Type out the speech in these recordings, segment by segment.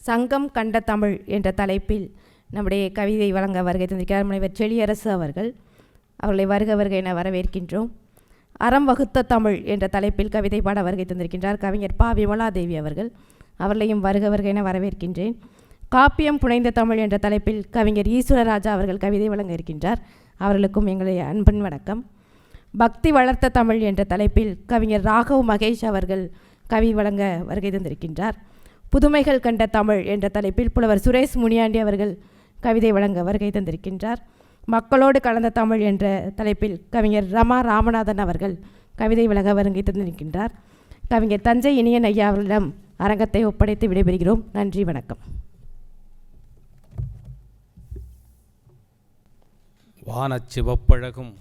சங்கம் கண்ட தமிழ் என்ற தலைப்பில் நம்முடைய கவிதை வழங்க வருகை தந்திருக்கிறார் முனைவர் செழியரசு அவர்கள். அவர்களை வருக வருக என வரவேற்கின்றோம். அறம் வகுத்த தமிழ் என்ற தலைப்பில் கவிதை பாட வருகை தந்திருக்கின்றார் கவிஞர் பா. விமலாதேவி அவர்கள். அவர்களையும் வருக வருக என வரவேற்கின்றேன். காப்பியம் புனைந்த தமிழ் என்ற தலைப்பில் கவிஞர் ஈஸ்வரராஜா அவர்கள் கவிதை வழங்க இருக்கின்றார். அவர்களுக்கும் எங்களுடைய அன்பின் வணக்கம். பக்தி வளர்த்த தமிழ் என்ற தலைப்பில் கவிஞர் ராகவ் மகேஷ் அவர்கள் கவி வழங்க வருகை தந்திருக்கின்றார். புதுமைகள் கண்ட தமிழ் என்ற தலைப்பில் புலவர் சுரேஷ் முனியாண்டி அவர்கள் கவிதை வழங்க வருகை தந்திருக்கின்றார். மக்களோடு கலந்த தமிழ் என்ற தலைப்பில் கவிஞர் ரமா ராமநாதன் அவர்கள் கவிதை வழங்க வருகை தந்திருக்கின்றார். கவிஞர் தஞ்சை இனியன் ஐயா அவர்களிடம் அரங்கத்தை ஒப்படைத்து விடைபெறுகிறோம். நன்றி, வணக்கம். வானச்சிவப்பழகும்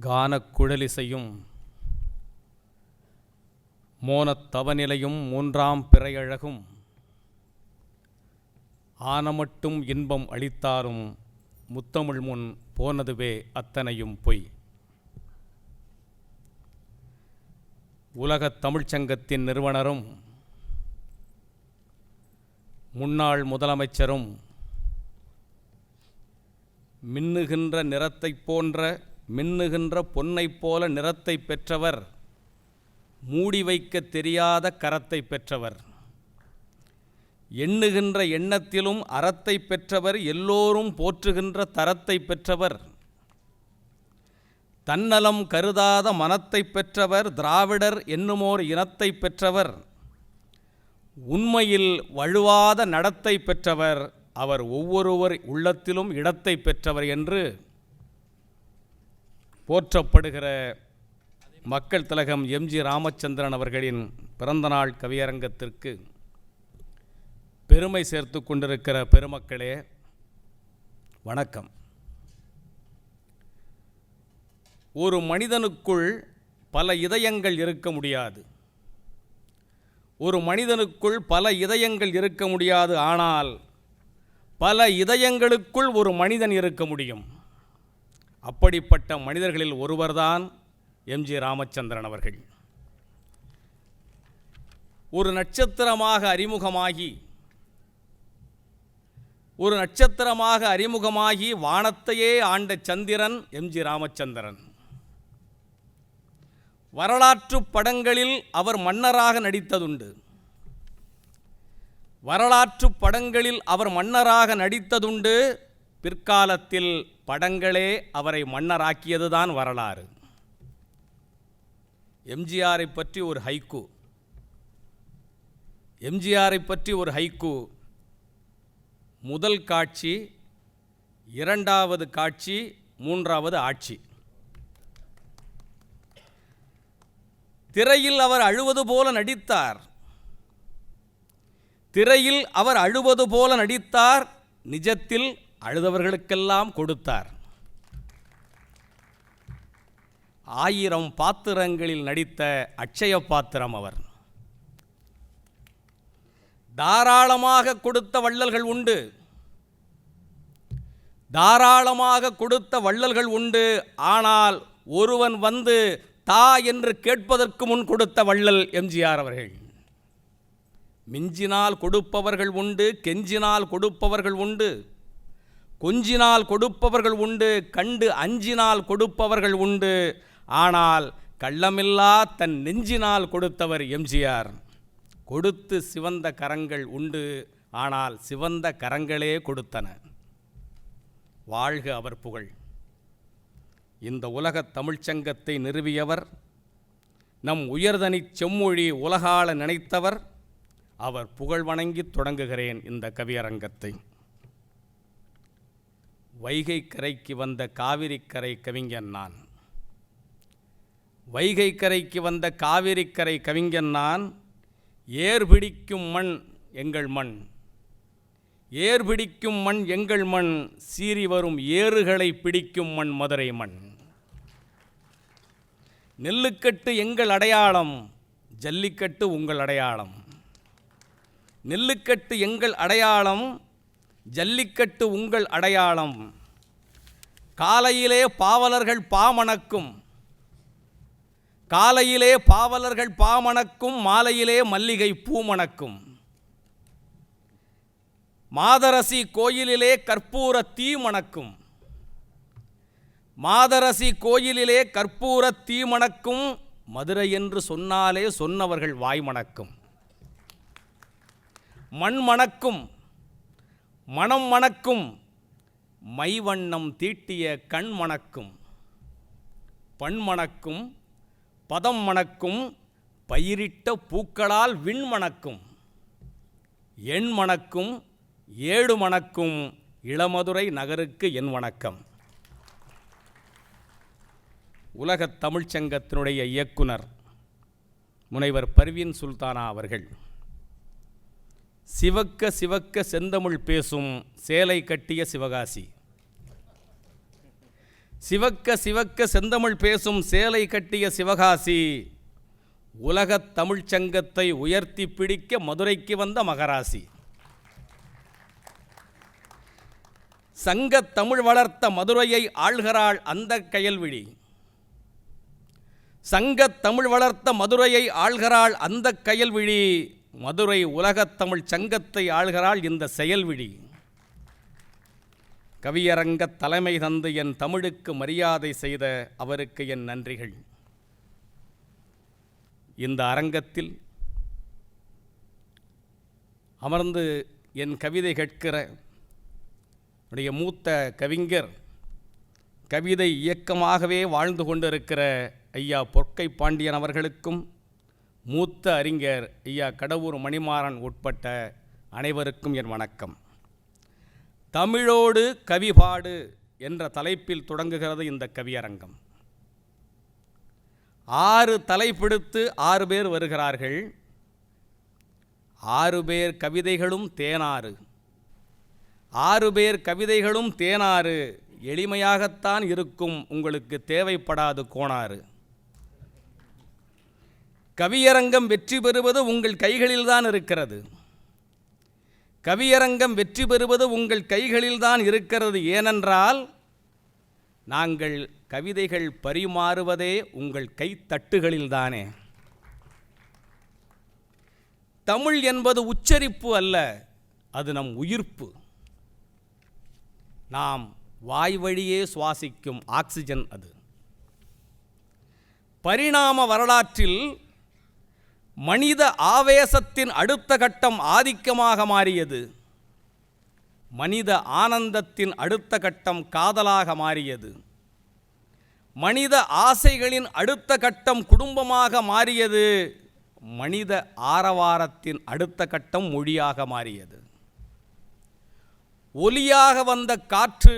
கானக்குழலிசையும் மோனத்தவநிலையும் மூன்றாம் பிறையழகும் ஆனமட்டும் இன்பம் அளித்தாரும் முத்தமிழ் முன் போனதுவே அத்தனையும் பொய். உலகத் தமிழ்ச்சங்கத்தின் நிறுவனரும் முன்னாள் முதலமைச்சரும் மின்னுகின்ற நிறத்தைப் போன்ற மின்னுகின்ற பொன்னைப் போல நிறத்தை பெற்றவர், மூடி வைக்க தெரியாத கரத்தை பெற்றவர், எண்ணுகின்ற எண்ணத்திலும் அறத்தை பெற்றவர், எல்லோரும் போற்றுகின்ற தரத்தை பெற்றவர், தன்னலம் கருதாத மனத்தை பெற்றவர், திராவிடர் என்னுமோர் இனத்தை பெற்றவர், உண்மையில் வழுவாத நடத்தை பெற்றவர், அவர் ஒவ்வொருவர் உள்ளத்திலும் இடத்தை பெற்றவர் என்று போற்றப்படுகிற மக்கள் திலகம் எம்.ஜி. ராமச்சந்திரன் அவர்களின் பிறந்தநாள் கவியரங்கத்திற்கு பெருமை சேர்த்து கொண்டிருக்கிற பெருமக்களே, வணக்கம். ஒரு மனிதனுக்குள் பல இதயங்கள் இருக்க முடியாது. ஒரு மனிதனுக்குள் பல இதயங்கள் இருக்க முடியாது. ஆனால் பல இதயங்களுக்குள் ஒரு மனிதன் இருக்க முடியும். அப்படிப்பட்ட மனிதர்களில் ஒருவர்தான் எம்.ஜி. ராமச்சந்திரன் அவர்கள். ஒரு நட்சத்திரமாக அறிமுகமாகி வானத்தையே ஆண்ட சந்திரன் எம்.ஜி. ராமச்சந்திரன். வரலாற்று படங்களில் அவர் மன்னராக நடித்ததுண்டு. பிற்காலத்தில் படங்களே அவரை மன்னராக்கியதுதான் வரலாறு. எம்ஜிஆரை பற்றி ஒரு ஹைக்கூ. முதல் காட்சி, இரண்டாவது காட்சி, மூன்றாவது ஆட்சி. திரையில் அவர் அழுவது போல நடித்தார். நிஜத்தில் அழுதவர்களுக்கெல்லாம் கொடுத்தார். 1000 பாத்திரங்களில் நடித்த அட்சய பாத்திரம் அவர். தாராளமாக கொடுத்த வள்ளல்கள் உண்டு. ஆனால் ஒருவன் வந்து தா என்று கேட்பதற்கு முன் கொடுத்த வள்ளல் எம்ஜிஆர் அவர்கள். மிஞ்சினால் கொடுப்பவர்கள் உண்டு, கெஞ்சினால் கொடுப்பவர்கள் உண்டு, கொஞ்சினால் கொடுப்பவர்கள் உண்டு, கண்டு அஞ்சினால் கொடுப்பவர்கள் உண்டு. ஆனால் கள்ளமில்லா தன் நெஞ்சினால் கொடுத்தவர் எம்ஜிஆர். கொடுத்து சிவந்த கரங்கள் உண்டு. ஆனால் சிவந்த கரங்களே கொடுத்தன. வாழ்க அவர் புகழ். இந்த உலகத் தமிழ்ச்சங்கத்தை நிறுவியவர், நம் உயர்தனிச் செம்மொழி உலகாள நினைத்தவர். அவர் புகழ் வணங்கி தொடங்குகிறேன் இந்த கவியரங்கத்தை. வைகை கரைக்கு வந்த காவிரிக்கரை கவிஞன் நான். வைகை கரைக்கு வந்த காவிரிக்கரை கவிஞன் நான். ஏர் பிடிக்கும் மண் எங்கள் மண், ஏர் பிடிக்கும் மண் எங்கள் மண், சீறி வரும் ஏறுகளை பிடிக்கும் மண் மதுரை மண். நெல்லுக்கட்டு எங்கள் அடையாளம், ஜல்லிக்கட்டு உங்கள் அடையாளம். நெல்லுக்கட்டு எங்கள் அடையாளம், ஜல்லிக்கட்டு உங்கள் அடையாளம். காலையிலே பாவலர்கள் பாமணக்கும், காலையிலே பாவலர்கள் பாமணக்கும், மாலையிலே மல்லிகை பூமணக்கும். மாதரசி கோயிலிலே கற்பூர தீ மணக்கும், மாதரசி கோயிலிலே கற்பூர தீ மணக்கும். மதுரை என்று சொன்னாலே சொன்னவர்கள் வாய் மணக்கும். மண் மணக்கும், மணம் மணக்கும், மைவண்ணம் தீட்டிய கண் மணக்கும். பண் மணக்கும், பதம் மணக்கும், பயிரிட்ட பூக்களால் விண் மணக்கும். எண் மணக்கும், ஏடு மணக்கும், இளமதுரை நகருக்கு என் வணக்கம். உலகத் தமிழ்ச்சங்கத்தினுடைய இயக்குனர் முனைவர் பர்வீன் சுல்தானா அவர்கள் சிவக்க சிவக்க செந்தமிழ் பேசும் சேலை கட்டிய சிவகாசி, சிவக்க சிவக்க செந்தமிழ் பேசும் சேலை கட்டிய சிவகாசி, உலகத் தமிழ்ச்சங்கத்தை உயர்த்தி பிடிக்க மதுரைக்கு வந்த மகராசி, சங்கத் தமிழ் வளர்த்த மதுரையை ஆள்கிறாள் அந்த கயல்விழி, சங்கத் தமிழ் வளர்த்த மதுரையை ஆள்கிறாள் அந்த கயல்விழி, மதுரை உலகத் தமிழ் சங்கத்தை ஆள்கிறாள் இந்த செயல்விழி. கவியரங்க தலைமை தந்து என் தமிழுக்கு மரியாதை செய்த அவருக்கு என் நன்றிகள். இந்த அரங்கத்தில் அமர்ந்து என் கவிதை கேட்கிற உடைய மூத்த கவிஞர், கவிதை இயக்கமாகவே வாழ்ந்து கொண்டிருக்கிற ஐயா பொற்கை பாண்டியன் அவர்களுக்கும், மூத்த அறிஞர் ஐயா கடவுர் மணிமாறன் உட்பட்ட அனைவருக்கும் என் வணக்கம். தமிழோடு கவிபாடு என்ற தலைப்பில் தொடங்குகிறது இந்த கவியரங்கம். 6 தலைப்பிடித்து 6 பேர் வருகிறார்கள். 6 பேர் கவிதைகளும் தேனாறு, 6 பேர் கவிதைகளும் தேனாறு. எளிமையாகத்தான் இருக்கும், உங்களுக்கு தேவைப்படாது கோணாறு. கவியரங்கம் வெற்றி பெறுவது உங்கள் கைகளில்தான் இருக்கிறது. கவியரங்கம் வெற்றி பெறுவது உங்கள் கைகளில்தான் இருக்கிறது. ஏனென்றால் நாங்கள் கவிதைகள் பரிமாறுவதே உங்கள் கைத்தட்டுகளில்தானே. தமிழ் என்பது உச்சரிப்பு அல்ல, அது நம் உயிர்ப்பு. நாம் வாய் வழியே சுவாசிக்கும் ஆக்சிஜன் அது. பரிணாம வரலாற்றில் மனித ஆவேசத்தின் அடுத்த கட்டம் ஆதிக்கமாக மாறியது. மனித ஆனந்தத்தின் அடுத்த கட்டம் காதலாக மாறியது. மனித ஆசைகளின் அடுத்த கட்டம் குடும்பமாக மாறியது. மனித ஆரவாரத்தின் அடுத்த கட்டம் மொழியாக மாறியது. ஒலியாக வந்த காற்று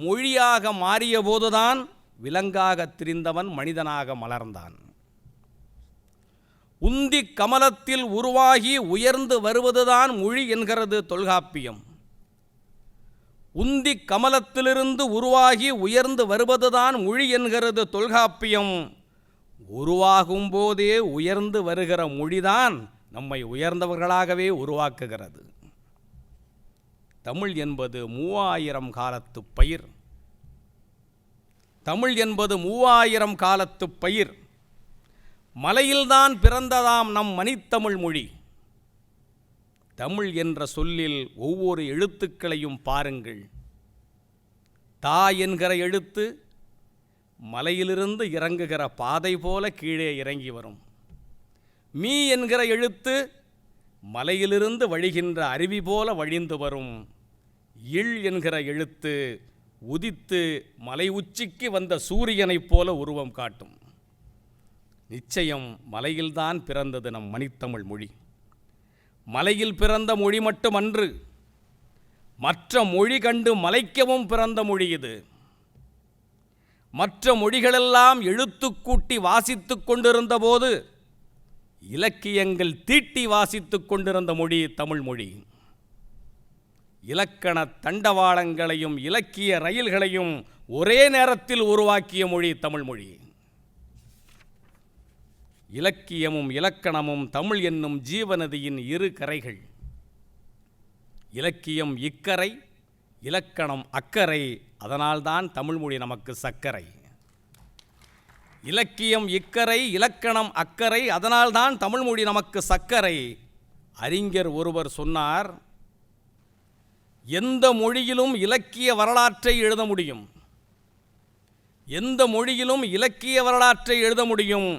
மொழியாக மாறிய போதுதான் விலங்காக திரிந்தவன் மனிதனாக மலர்ந்தான். உந்தி கமலத்தில் உருவாகி உயர்ந்து வருவதுதான் மொழி என்கிறது தொல்காப்பியம். உந்தி கமலத்திலிருந்து உருவாகி உயர்ந்து வருவதுதான் மொழி என்கிறது தொல்காப்பியம். உருவாகும் போதே உயர்ந்து வருகிற மொழிதான் நம்மை உயர்ந்தவர்களாகவே உருவாக்குகிறது. தமிழ் என்பது 3000 காலத்து பயிர். தமிழ் என்பது 3000 காலத்து பயிர். மலையில்தான் பிறந்ததாம் நம் மணித்தமிழ் மொழி. தமிழ் என்ற சொல்லில் ஒவ்வொரு எழுத்துக்களையும் பாருங்கள். தா என்கிற எழுத்து மலையிலிருந்து இறங்குகிற பாதை போல கீழே இறங்கி வரும். மீ என்கிற எழுத்து மலையிலிருந்து வழிகின்ற அருவி போல வழிந்து வரும். இல் என்கிற எழுத்து உதித்து மலை உச்சிக்கு வந்த சூரியனைப் போல உருவம் காட்டும். நிச்சயம் மலையில்தான் பிறந்தது நம் மணித்தமிழ் மொழி. மலையில் பிறந்த மொழி மட்டுமன்று, மற்ற மொழி கண்டு மலைக்கவும் பிறந்த மொழி இது. மற்ற மொழிகளெல்லாம் எழுத்துக்கூட்டி வாசித்து கொண்டிருந்த போது இலக்கியங்கள் தீட்டி வாசித்து கொண்டிருந்த மொழி தமிழ் மொழி. இலக்கண தண்டவாளங்களையும் இலக்கிய ரயில்களையும் ஒரே நேரத்தில் உருவாக்கிய மொழி தமிழ் மொழி. இலக்கியமும் இலக்கணமும் தமிழ் என்னும் ஜீவநதியின் 2 கரைகள். இலக்கியம் இக்கரை, இலக்கணம் அக்கரை. அதனால்தான் தமிழ்மொழி நமக்கு சக்கரை. இலக்கியம் இக்கரை, இலக்கணம் அக்கறை, அதனால்தான் தமிழ்மொழி நமக்கு சக்கரை. அறிஞர் ஒருவர் சொன்னார், எந்த மொழியிலும் இலக்கிய வரலாற்றை எழுத முடியும், எந்த மொழியிலும் இலக்கிய வரலாற்றை எழுத முடியும்,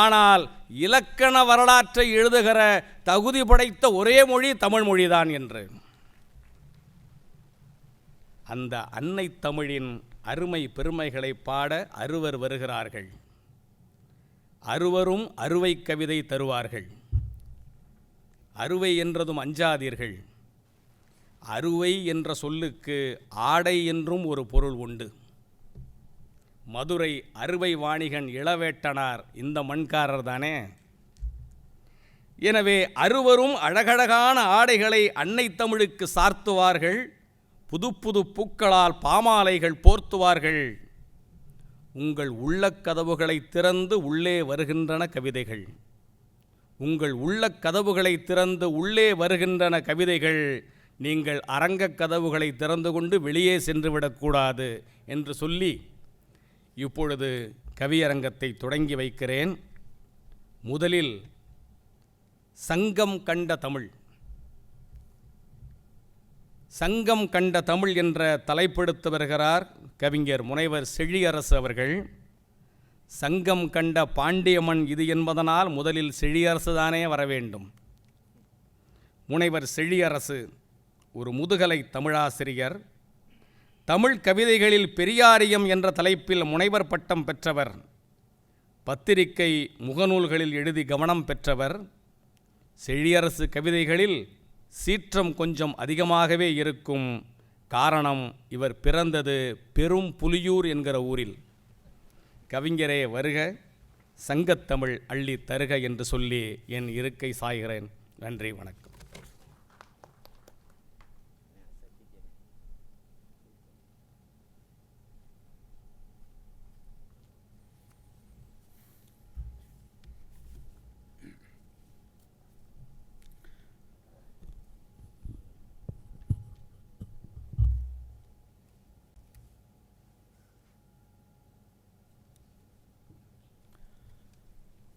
ஆனால் இலக்கண வரலாற்றை எழுதுகிற தகுதி படைத்த ஒரே மொழி தமிழ் மொழிதான் என்று. அந்த அன்னை தமிழின் அருமை பெருமைகளை பாட அறுவர் வருகிறார்கள். அறுவரும் அறுவை கவிதை தருவார்கள். அறுவை என்றதும் அஞ்சாதீர்கள். அறுவை என்ற சொல்லுக்கு ஆடை என்றும் ஒரு பொருள் உண்டு. மதுரை அறுவை வாணிகன் இளவேட்டனார் இந்த மண்காரர் தானே. எனவே அறுவரும் அழகழகான ஆடைகளை அன்னை தமிழுக்கு சார்த்துவார்கள். புது புது பூக்களால் பாமாலைகள் போர்த்துவார்கள். உங்கள் உள்ளக்கதவுகளை திறந்து உள்ளே வருகின்றன கவிதைகள். உங்கள் உள்ளக்கதவுகளை திறந்து உள்ளே வருகின்றன கவிதைகள். நீங்கள் அரங்கக் கதவுகளை திறந்து கொண்டு வெளியே சென்று விடக்கூடாது என்று சொல்லி இப்பொழுது கவியரங்கத்தை தொடங்கி வைக்கிறேன். முதலில் சங்கம் கண்ட தமிழ். சங்கம் கண்ட தமிழ் என்ற தலைப்படுத்த வருகிறார் கவிஞர் முனைவர் செழியரசு அவர்கள். சங்கம் கண்ட பாண்டியமண் இது என்பதனால் முதலில் செழியரசு தானே வர வேண்டும். முனைவர் செழியரசு ஒரு முதுகலை தமிழாசிரியர். தமிழ் கவிதைகளில் பெரியாரியம் என்ற தலைப்பில் முனைவர் பட்டம் பெற்றவர். பத்திரிகை முகநூல்களில் எழுதி கவனம் பெற்றவர். செழியரசு கவிதைகளில் சீற்றம் கொஞ்சம் அதிகமாகவே இருக்கும். காரணம், இவர் பிறந்தது பெரும் புலியூர் என்கிற ஊரில். கவிஞரே வருக, சங்கத்தமிழ் அள்ளி தருக என்று சொல்லி என் இருக்கை சாய்கிறேன். நன்றி, வணக்கம்.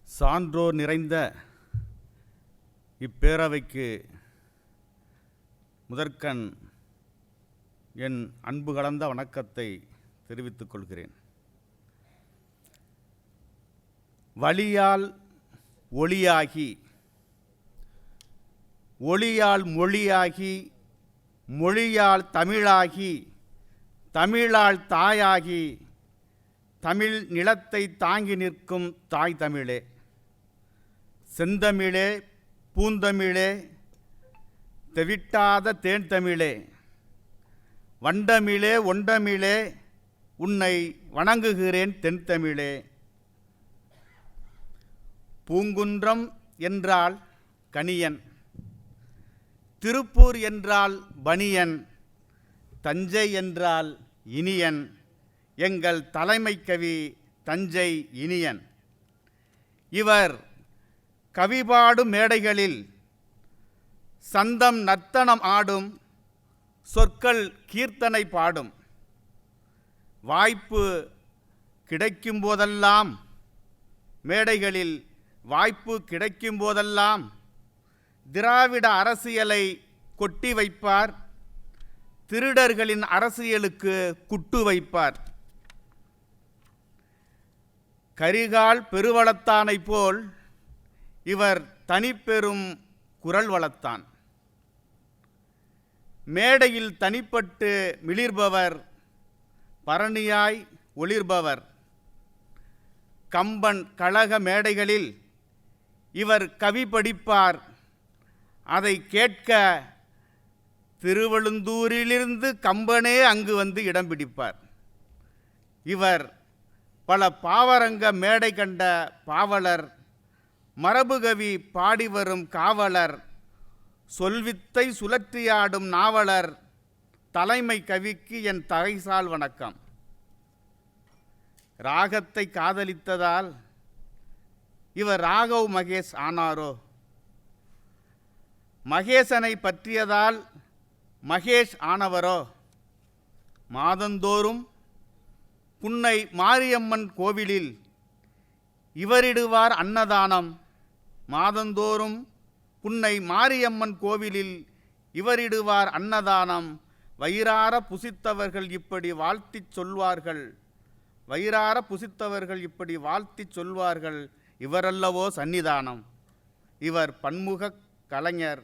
சான்றோர் நிறைந்த இப்பேரவைக்கு முதற்கண் என் அன்பு கலந்த வணக்கத்தை தெரிவித்துக் கொள்கிறேன். வழியால் ஒளியாகி, ஒளியால் மொழியாகி, மொழியால் தமிழாகி, தமிழால் தாயாகி, தமிழ் நிலத்தை தாங்கி நிற்கும் தாய் தமிழே. செந்தமிழே, பூந்தமிழே, தெவிட்டாத தேன் தமிழே, வண்டமிழே, ஒண்டமிழே, உன்னை வணங்குகிறேன் தென்தமிழே. பூங்குன்றம் என்றால் கணியன், திருப்பூர் என்றால் பனியன், தஞ்சை என்றால் இனியன், எங்கள் தலைமை கவி தஞ்சை இனியன். இவர் கவிபாடும் மேடைகளில் சந்தம் நர்த்தனம் ஆடும், சொற்கள் கீர்த்தனை பாடும். வாய்ப்பு கிடைக்கும் போதெல்லாம், மேடைகளில் வாய்ப்பு கிடைக்கும் போதெல்லாம் திராவிட அரசியலை கொட்டி வைப்பார். திருடர்களின் அரசியலுக்கு குட்டு வைப்பார். கரிகால் பெருவளத்தானை போல் இவர் தனிப்பெரும் குரல் வளத்தான். மேடையில் தனிப்பட்டு மிளிர்பவர், பரணியாய் ஒளிர்பவர். கம்பன் கழக மேடைகளில் இவர் கவி படிப்பார். அதை கேட்க திருவழுந்தூரிலிருந்து கம்பனே அங்கு வந்து இடம் பிடிப்பார். இவர் பல பாவரங்க மேடை கண்ட பாவலர், மரபுகவி பாடிவரும் காவலர், சொல்வித்தை சுழற்றியாடும் நாவலர். தலைமை கவிக்கு என் தகைசால் வணக்கம். ராகத்தை காதலித்ததால் இவர் ராகவ் மகேஷ் ஆனாரோ? மகேசனை பற்றியதால் மகேஷ் ஆனவரோ? மாதந்தோறும் புன்னை மாரியம்மன் கோவிலில் இவரிடுவார் அன்னதானம். மாதந்தோறும் புன்னை மாரியம்மன் கோவிலில் இவரிடுவார் அன்னதானம். வயிறார புசித்தவர்கள் இப்படி வாழ்த்திச் சொல்வார்கள். வயிறார புசித்தவர்கள் இப்படி வாழ்த்திச் சொல்வார்கள். இவரல்லவோ சந்நிதானம். இவர் பன்முகக் கலைஞர்,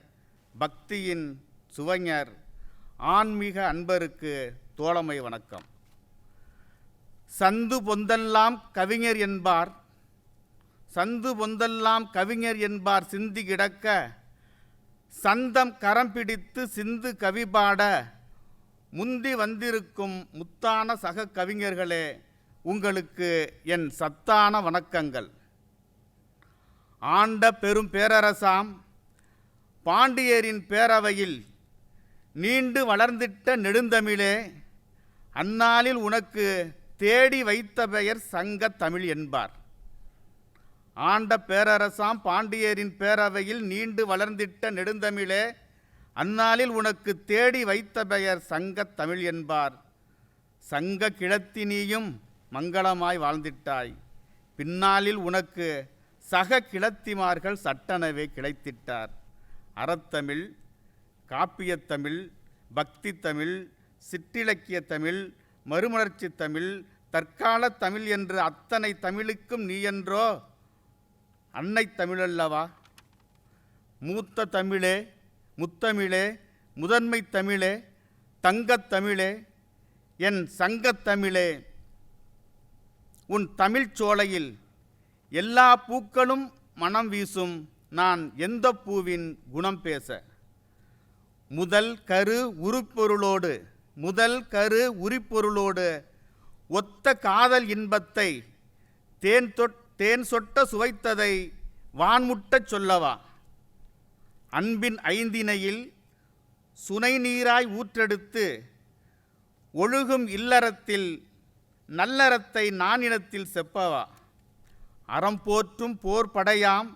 பக்தியின் சுவைஞர். ஆன்மீக அன்பருக்கு தோழமை வணக்கம். சந்து பொந்தெல்லாம் கவிஞர் என்பார், சந்து பொந்தெல்லாம் கவிஞர் என்பார் சிந்தி கிடக்க, சந்தம் கரம் பிடித்து சிந்து கவிபாட முந்தி வந்திருக்கும் முத்தான சக கவிஞர்களே, உங்களுக்கு என் சத்தான வணக்கங்கள். ஆண்ட பெரும் பேரரசாம் பாண்டியரின் பேரவையில் நீண்டு வளர்ந்திட்ட நெடுந்தமிழே, அந்நாளில் உனக்கு தேடி வைத்த பெயர் சங்கத் தமிழ் என்பார். ஆண்ட பேரரசாம் பாண்டியரின் பேரவையில் நீண்டு வளர்ந்திட்ட நெடுந்தமிழே, அந்நாளில் உனக்கு தேடி வைத்த பெயர் சங்கத் தமிழ் என்பார். சங்க கிழத்தினியும் மங்களமாய் வாழ்ந்திட்டாய். பின்னாளில் உனக்கு சக கிழத்திமார்கள் சட்டனவே கிளைத்திட்டார். அறத்தமிழ், காப்பியத்தமிழ், பக்தி தமிழ், சிற்றிலக்கிய தமிழ், மறுமலர்ச்சி தமிழ், தற்கால தமிழ் என்று அத்தனை தமிழுக்கும் நீ என்றோ அன்னை தமிழல்லவா? மூத்த தமிழே, முத்தமிழே, முதன்மை தமிழே, தங்கத் தமிழே, என் சங்கத் தமிழே, உன் தமிழ்ச் சோலையில் எல்லா பூக்களும் மனம் வீசும் நான் எந்த பூவின் குணம் பேச. முதல் கரு உருப்பொருளோடு, முதல் கரு உரிப்பொருளோடு ஒத்த காதல் இன்பத்தை தேன் சொட்ட சுவைத்ததை வான்முட்டச் சொல்லவா? அன்பின் ஐந்தினையில் சுனை நீராய் ஊற்றெடுத்து ஒழுகும் இல்லறத்தில் நல்லறத்தை நானினத்தில் செப்பவா? அறம் போற்றும் போர் படையாம்,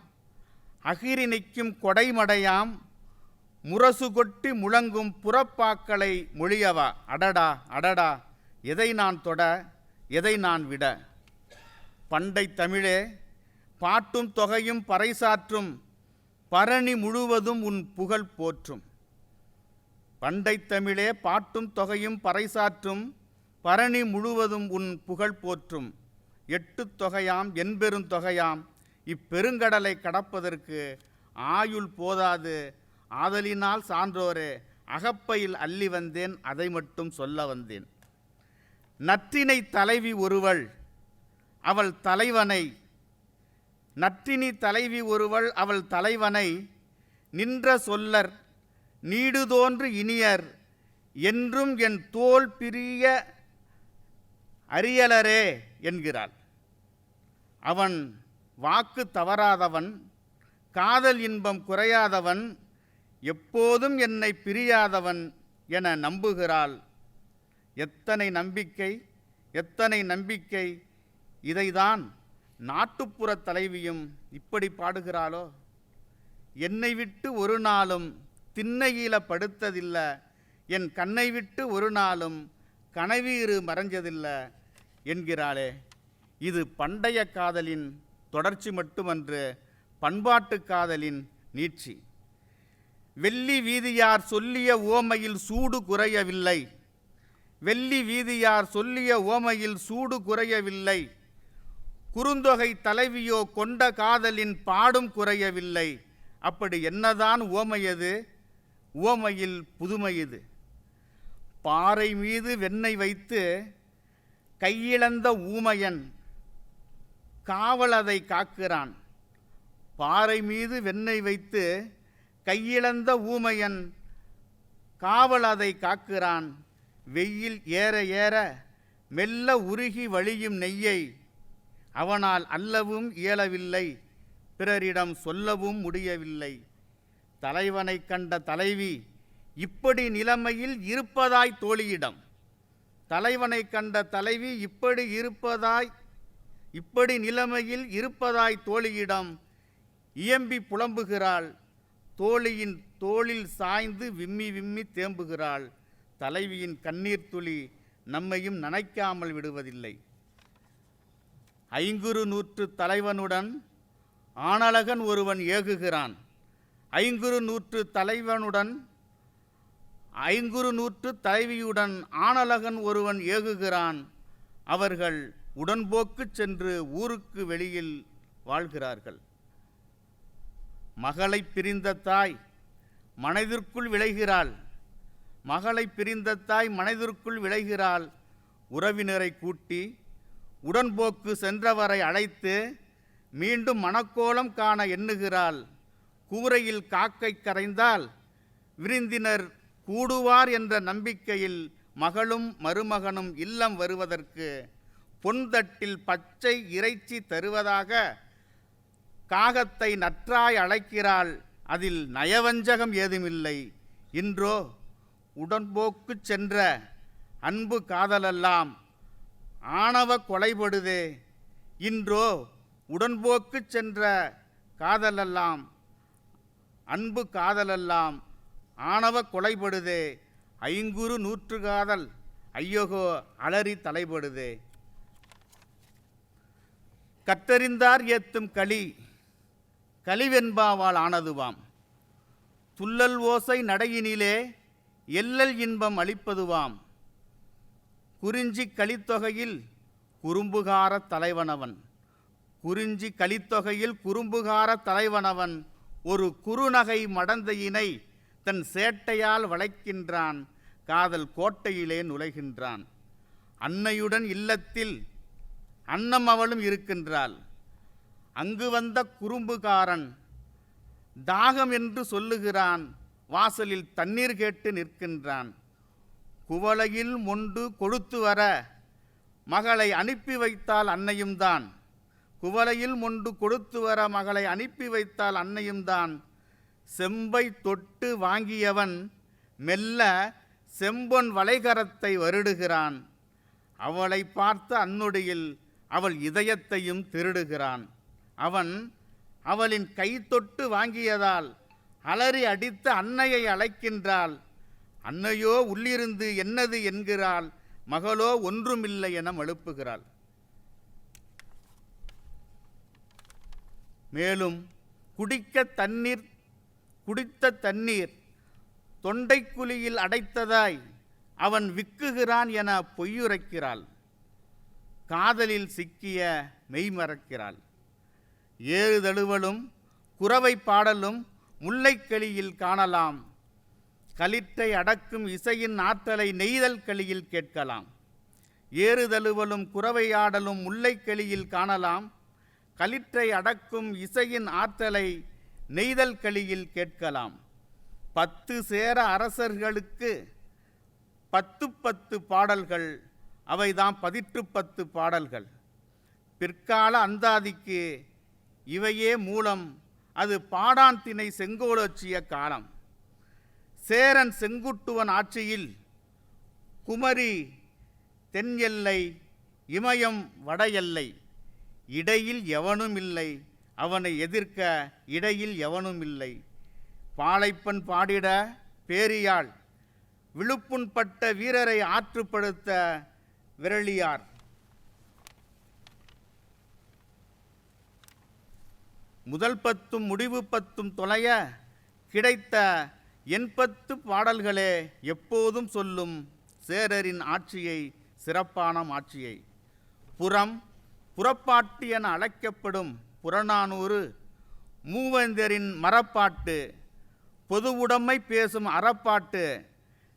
அகிரினிக்கும் கொடைமடையாம், முரசு கொட்டி முழங்கும் புறப்பாக்களை மொழியவா? அடடா அடடா, எதை நான் தொட, எதை நான் விட? பண்டை தமிழே, பாட்டும் தொகையும் பறைசாற்றும் பரணி முழுவதும் உன் புகழ் போற்றும். பண்டை தமிழே, பாட்டும் தொகையும் பறைசாற்றும் பரணி முழுவதும் உன் புகழ் போற்றும். எட்டு தொகையாம் என்பெரும் தொகையாம் இப்பெருங்கடலை கடப்பதற்கு ஆயுள் போதாது. ஆதலினால் சான்றோரே, அகப்பையில் அள்ளி வந்தேன், அதை மட்டும் சொல்ல வந்தேன். நற்றினை தலைவி ஒருவள் அவள் தலைவனை, நற்றினி தலைவி ஒருவள் அவள் தலைவனை, நின்ற சொல்லர் நீடுதோன்று இனியர் என்றும் என் தோல் பிரிய அறியலரே என்கிறாள். அவன் வாக்கு தவறாதவன், காதல் இன்பம் குறையாதவன், எப்போதும் என்னை பிரியாதவன் என நம்புகிறாள். எத்தனை நம்பிக்கை, எத்தனை நம்பிக்கை! இதைதான் நாட்டுப்புற தலைவியும் இப்படி பாடுகிறாளோ? என்னை விட்டு ஒரு நாளும் திண்ணையில படுத்ததில்லை, என் கண்ணை விட்டு ஒரு நாளும் கனவீறு மறைஞ்சதில்லை என்கிறாளே. இது பண்டைய காதலின் தொடர்ச்சி மட்டுமன்று, பண்பாட்டு காதலின் நீட்சி. வெள்ளி வீதியார் சொல்லிய ஓமையில் சூடு குறையவில்லை, வெள்ளி வீதியார் சொல்லிய ஓமையில் சூடு குறையவில்லை. குறுந்தொகை தலைவியோ கொண்ட காதலின் பாடும் குறையவில்லை. அப்படி என்னதான் ஓமையது? ஓமையில் புதுமையது. பாறை மீது வெண்ணெய் வைத்து கையிழந்த ஊமையன் காவல் அதை காக்கிறான். பாறை மீது வெண்ணெய் வைத்து கையிழந்த ஊமையன் காவல் அதை காக்கிறான். வெயில் ஏற ஏற மெல்ல உருகி வழியும் நெய்யை அவனால் அல்லவும் இயலவில்லை, பிறரிடம் சொல்லவும் முடியவில்லை. தலைவனை கண்ட தலைவி இப்படி நிலைமையில் இருப்பதாய் தோழியிடம், தலைவனை கண்ட தலைவி இப்படி நிலைமையில் இருப்பதாய் தோழியிடம் இயம்பி புலம்புகிறாள். தோழியின் தோளில் சாய்ந்து விம்மி விம்மி தேம்புகிறாள். தலைவியின் கண்ணீர் துளி நம்மையும் நனைக்காமல் விடுவதில்லை. ஐங்குறு நூற்று தலைவனுடன் ஆணழகன் ஒருவன் ஏகுகிறான். ஐங்குறு நூற்று தலைவியுடன் ஆணழகன் ஒருவன் ஏகுகிறான். அவர்கள் உடன்போக்கு சென்று ஊருக்கு வெளியில் வாழ்கிறார்கள். மகளை பிரிந்த தாய் மனதிற்குள் விளைகிறாள். மகளை பிரிந்த தாய் மனதிற்குள் விளைகிறாள். உறவினரை கூட்டி உடன்போக்கு சென்றவரை அழைத்து மீண்டும் மணக்கோலம் காண எண்ணுகிறாள். கூரையில் காக்கை கரைந்தால் விருந்தினர் கூடுவார் என்ற நம்பிக்கையில் மகளும் மருமகனும் இல்லம் வருவதற்கு பொன்தட்டில் பச்சை இறைச்சி தருவதாக காகத்தை நற்றாய் அழைக்கிறாள். அதில் நயவஞ்சகம் ஏதுமில்லை. இன்றோ உடன்போக்கு சென்ற அன்பு காதலெல்லாம் ஆணவ கொலைபடுதே. இன்றோ உடன்போக்கு சென்ற காதலெல்லாம் அன்பு காதலெல்லாம் ஆணவ கொலைபடுதே. ஐங்குறு நூற்று காதல் ஐயோகோ அலறி தலைபடுதே. கற்றறிந்தார் ஏத்தும் களிவென்பாவால் ஆனதுவாம். துள்ளல் ஓசை நடையினிலே எல்லல் இன்பம் அளிப்பதுவாம். குறிஞ்சி கலித்தொகையில் குறும்புகார தலைவனவன். குறிஞ்சி கலித்தொகையில் குறும்புகார தலைவனவன் ஒரு குறுநகை மடந்தையினை தன் சேட்டையால் வளைக்கின்றான். காதல் கோட்டையிலே நுழைகின்றான். அன்னையுடன் இல்லத்தில் அன்னம் அவளும் இருக்கின்றாள். அங்கு வந்த குறும்புகாரன் தாகம் என்று சொல்லுகிறான். வாசலில் தண்ணீர் கேட்டு நிற்கின்றான். குவளையில் மொண்டு கொடுத்து வர மகளை அனுப்பி வைத்தால் அன்னையும் தான். குவளையில் மொண்டு கொடுத்து வர மகளை அனுப்பி வைத்தால் அன்னையும் தான். செம்பை தொட்டு வாங்கியவன் மெல்ல செம்பொன் வளைகரத்தை வருடுகிறான். அவளை பார்த்த அந்நொடியில் அவள் இதயத்தையும் திருடுகிறான். அவன் அவளின் கை தொட்டு வாங்கியதால் அலறி அடித்த அன்னையை அழைக்கின்றாள். அன்னையோ உள்ளிருந்து என்னது என்கிறாள். மகளோ ஒன்றுமில்லை என மழுப்புகிறாள். மேலும் குடித்த தண்ணீர் தொண்டைக்குழியில் அடைத்ததாய் அவன் விக்குகிறான் என பொய்யுரைக்கிறாள். காதலில் சிக்கிய மெய்மறக்கிறாள். ஏறுதழுவலும் குரவை பாடலும் முல்லைக்களியில் காணலாம். களிற்றை அடக்கும் இசையின் ஆற்றலை நெய்தல் களியில் கேட்கலாம். ஏறுதழுவலும் குரவையாடலும் முல்லைக்களியில் காணலாம். களிற்றை அடக்கும் இசையின் ஆற்றலை நெய்தல் களியில் கேட்கலாம். 10 சேர அரசர்களுக்கு 10 பாடல்கள். அவைதான் 10 பாடல்கள். பிற்கால அந்தாதிக்கு இவையே மூலம். அது பாடான் திணை செங்கோலோச்சிய காலம். சேரன் செங்குட்டுவன் ஆட்சியில் குமரி தென் எல்லை, இமயம் வட எல்லை. இடையில் எவனும் இல்லை, அவனை எதிர்க்க இடையில் எவனும் இல்லை. பாளைப்பன் பாடிட பேரியாள் விழுப்புண்பட்ட வீரரை ஆற்றுப்படுத்த விரலியார். முதல் 10 முடிவு 10 தொலைய கிடைத்த 10 பாடல்களே எப்போதும் சொல்லும் சேரரின் ஆட்சியை, சிறப்பான ஆட்சியை. புறப்பாட்டு என அழைக்கப்படும் புறநானூறு மூவேந்தரின் மரப்பாட்டு, பொதுவுடைமை பேசும் அறப்பாட்டு,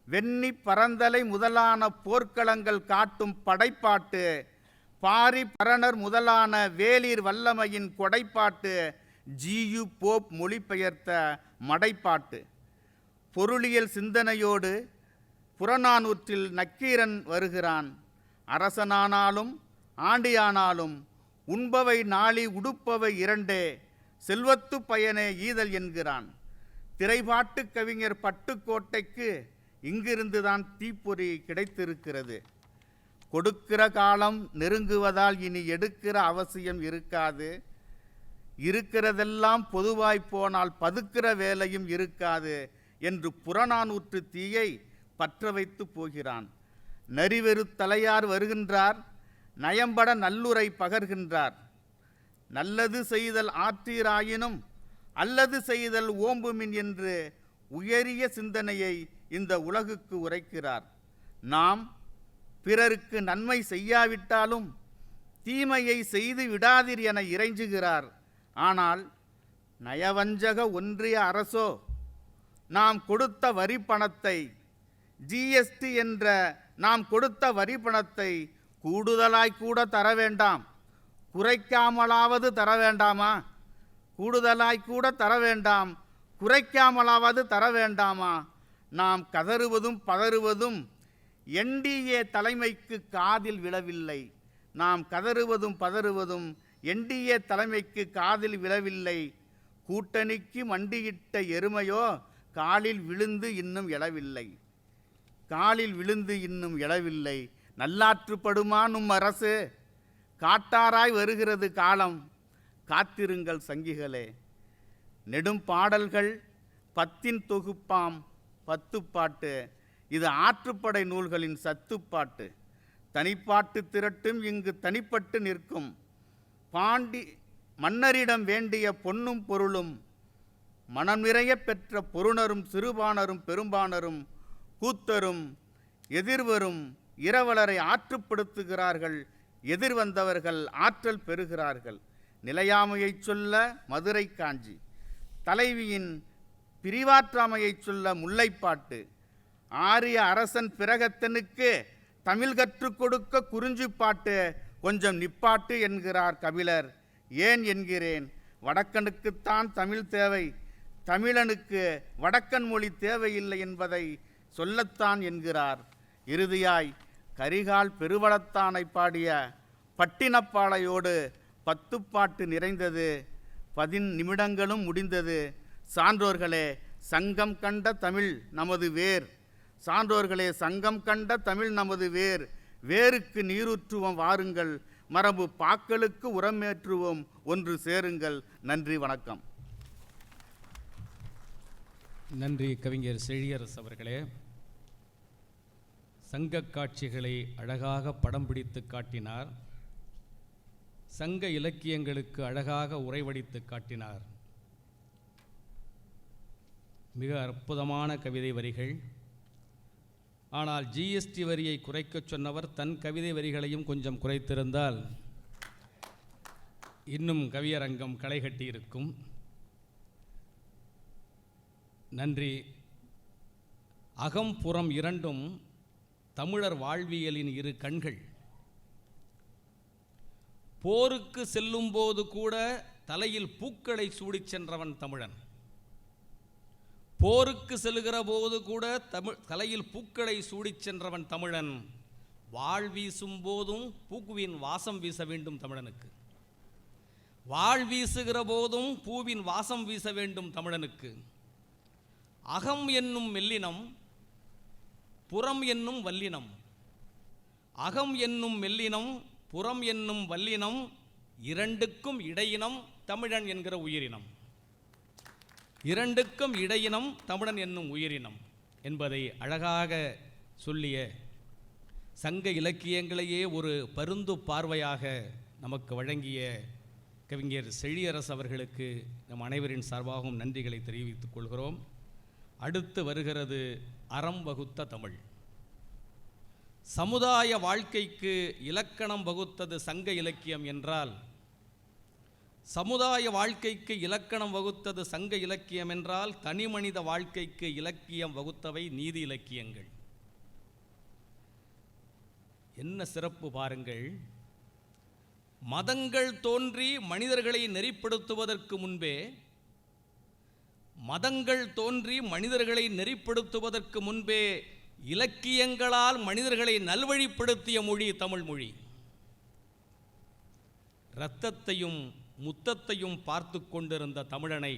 வெண்ணி பரந்தலை முதலான போர்க்களங்கள் காட்டும் படைப்பாட்டு, பாரி பரணர் முதலான வேளிர் வல்லமையின் கொடைப்பாட்டு, ஜியு போப் மொழிபெயர்த்த மடைப்பாட்டு. பொருளியல் சிந்தனையோடு புறநானூற்றில் நக்கீரன் வருகிறான். அரசனானாலும் ஆண்டியானாலும் உண்பவை நாளி உடுப்பவை இரண்டே, செல்வத்து பயனே ஈதல் என்கிறான். திரைப்பாட்டு கவிஞர் பட்டுக்கோட்டைக்கு இங்கிருந்துதான் தீப்பொறி கிடைத்திருக்கிறது. கொடுக்கிற காலம் நெருங்குவதால் இனி எடுக்கிற அவசியம் இருக்காது. இருக்கிறதெல்லாம் பொதுவாய் போனால் பதுக்கிற வேலையும் இருக்காது என்று புறநானூற்று தீயை பற்ற வைத்து போகிறான். நரிவெறு தலையார் வருகின்றார். நயம்பட நல்லுரை பகர்கின்றார். நல்லது செய்தல் ஆற்றீராயினும் அல்லது செய்தல் ஓம்புமின் என்று உயரிய சிந்தனையை இந்த உலகுக்கு உரைக்கிறார். நாம் பிறருக்கு நன்மை செய்யாவிட்டாலும் தீமையை செய்து விடாதீர் என இறைஞ்சுகிறார். ஆனால் நயவஞ்சக ஒன்றிய அரசோ நாம் கொடுத்த வரி பணத்தை, ஜிஎஸ்டி என்ற நாம் கொடுத்த வரி பணத்தை கூடுதலாய் கூட தர வேண்டாம், குறைக்காமலாவது தர வேண்டாமா? கூடுதலாய் கூட தர வேண்டாம், குறைக்காமலாவது தர வேண்டாமா? நாம் கதறுவதும் பதறுவதும் என்டிஏ தலைமைக்கு காதில் விழவில்லை. நாம் கதறுவதும் பதறுவதும் என்டிஏ தலைமைக்கு காதில் விழவில்லை. கூட்டணிக்கு மண்டியிட்ட எருமையோ காலில் விழுந்து இன்னும் எழவில்லை. காலில் விழுந்து இன்னும் எழவில்லை. நல்லாற்றுப்படுமா நும் அரசு? காட்டாராய் வருகிறது காலம், காத்திருங்கள் சங்கிகளே. நெடும் பாடல்கள் 10 தொகுப்பாம் 10 பாட்டு. இது ஆற்றுப்படை நூல்களின் சத்துப்பாட்டு. தனிப்பாட்டு திரட்டும் இங்கு தனிப்பட்டு நிற்கும். பாண்டி மன்னரிடம் வேண்டிய பொன்னும் பொருளும் மனம் நிறைய பெற்ற பொருணரும் சிறுபாணரும் பெரும்பாணரும் கூத்தரும் எதிர்வரும் இரவலரை ஆற்றுப்படுத்துகிறார்கள். எதிர்வந்தவர்கள் ஆற்றல் பெறுகிறார்கள். நிலையாமையைச் சொல்ல மதுரை காஞ்சி, தலைவியின் பிரிவாற்றாமையைச் சொல்ல முல்லைப்பாட்டு, ஆரிய அரசன் பிரகத்தனுக்கு தமிழ் கற்றுக் கொடுக்க குறிஞ்சிப்பாட்டு. கொஞ்சம் நிப்பாட்டு என்கிறார் கபிலர். ஏன் என்கிறேன், வடக்கனுக்குத்தான் தமிழ் தேவை, தமிழனுக்கு வடக்கன் மொழி தேவையில்லை என்பதை சொல்லத்தான் என்கிறார். இறுதியாய் கரிகால் பெருவளத்தானை பாடிய பட்டினப்பாளையோடு 10 பாட்டு நிறைந்தது. 10 நிமிடங்களும் முடிந்தது. சான்றோர்களே, சங்கம் கண்ட தமிழ் நமது வேர். சான்றோர்களே, சங்கம் கண்ட தமிழ் நமது வேர். வேருக்கு நீரூற்றுவோம் வாருங்கள், மரபு பாக்களுக்கு உரமேற்றுவோம், ஒன்று சேருங்கள். நன்றி, வணக்கம். நன்றி கவிஞர் செழியரசு அவர்களே. சங்க காட்சிகளை அழகாக படம் பிடித்து காட்டினார். சங்க இலக்கியங்களுக்கு அழகாக உரைவடித்து காட்டினார். மிக அற்புதமான கவிதை வரிகள். ஆனால் ஜிஎஸ்டி வரியை குறைக்கச் சொன்னவர் தன் கவிதை வரிகளையும் கொஞ்சம் குறைத்திருந்தால் இன்னும் கவியரங்கம் களை கட்டியிருக்கும். நன்றி. அகம் புறம் இரண்டும் தமிழர் வாழ்வியலின் இரு கண்கள். போருக்கு செல்லும் போது கூட தலையில் பூக்களை சூடிச் சென்றவன் தமிழன். போருக்கு செல்கிற போது கூட தலையில் பூக்களை சூடிச் சென்றவன் தமிழன். வாழ் வீசும் போதும் பூவின் வாசம் வீச வேண்டும் தமிழனுக்கு. வாழ் வீசுகிற போதும் பூவின் வாசம் வீச வேண்டும் தமிழனுக்கு. அகம் என்னும் மெல்லினம், புறம் என்னும் வல்லினம். அகம் என்னும் மெல்லினம், புறம் என்னும் வல்லினம், இரண்டுக்கும் இடையினம் தமிழன் என்கிற உயிரினம். இரண்டுக்கும் இடையினம் தமிழன் என்னும் உயிரினம் என்பதை அழகாக சொல்லிய, சங்க இலக்கியங்களையே ஒரு பருந்து பார்வையாக நமக்கு வழங்கிய கவிஞர் செழியரசு அவர்களுக்கு நம் அனைவரின் சார்பாகவும் நன்றிகளை தெரிவித்துக் கொள்கிறோம். அடுத்து வருகிறது அறம் வகுத்த தமிழ். சமுதாய வாழ்க்கைக்கு இலக்கணம் வகுத்தது சங்க இலக்கியம் என்றால், சமுதாய வாழ்க்கைக்கு இலக்கணம் வகுத்தது சங்க இலக்கியம் என்றால், தனி மனித வாழ்க்கைக்கு இலக்கியம் வகுத்தவை நீதி இலக்கியங்கள். என்ன சிறப்பு பாருங்கள். மதங்கள் தோன்றி மனிதர்களை நெறிப்படுத்துவதற்கு முன்பே, மதங்கள் தோன்றி மனிதர்களை நெறிப்படுத்துவதற்கு முன்பே இலக்கியங்களால் மனிதர்களை நல்வழிப்படுத்திய மொழி தமிழ் மொழி. இரத்தத்தையும் முத்தத்தையும் பார்த்து கொண்டிருந்த தமிழனை,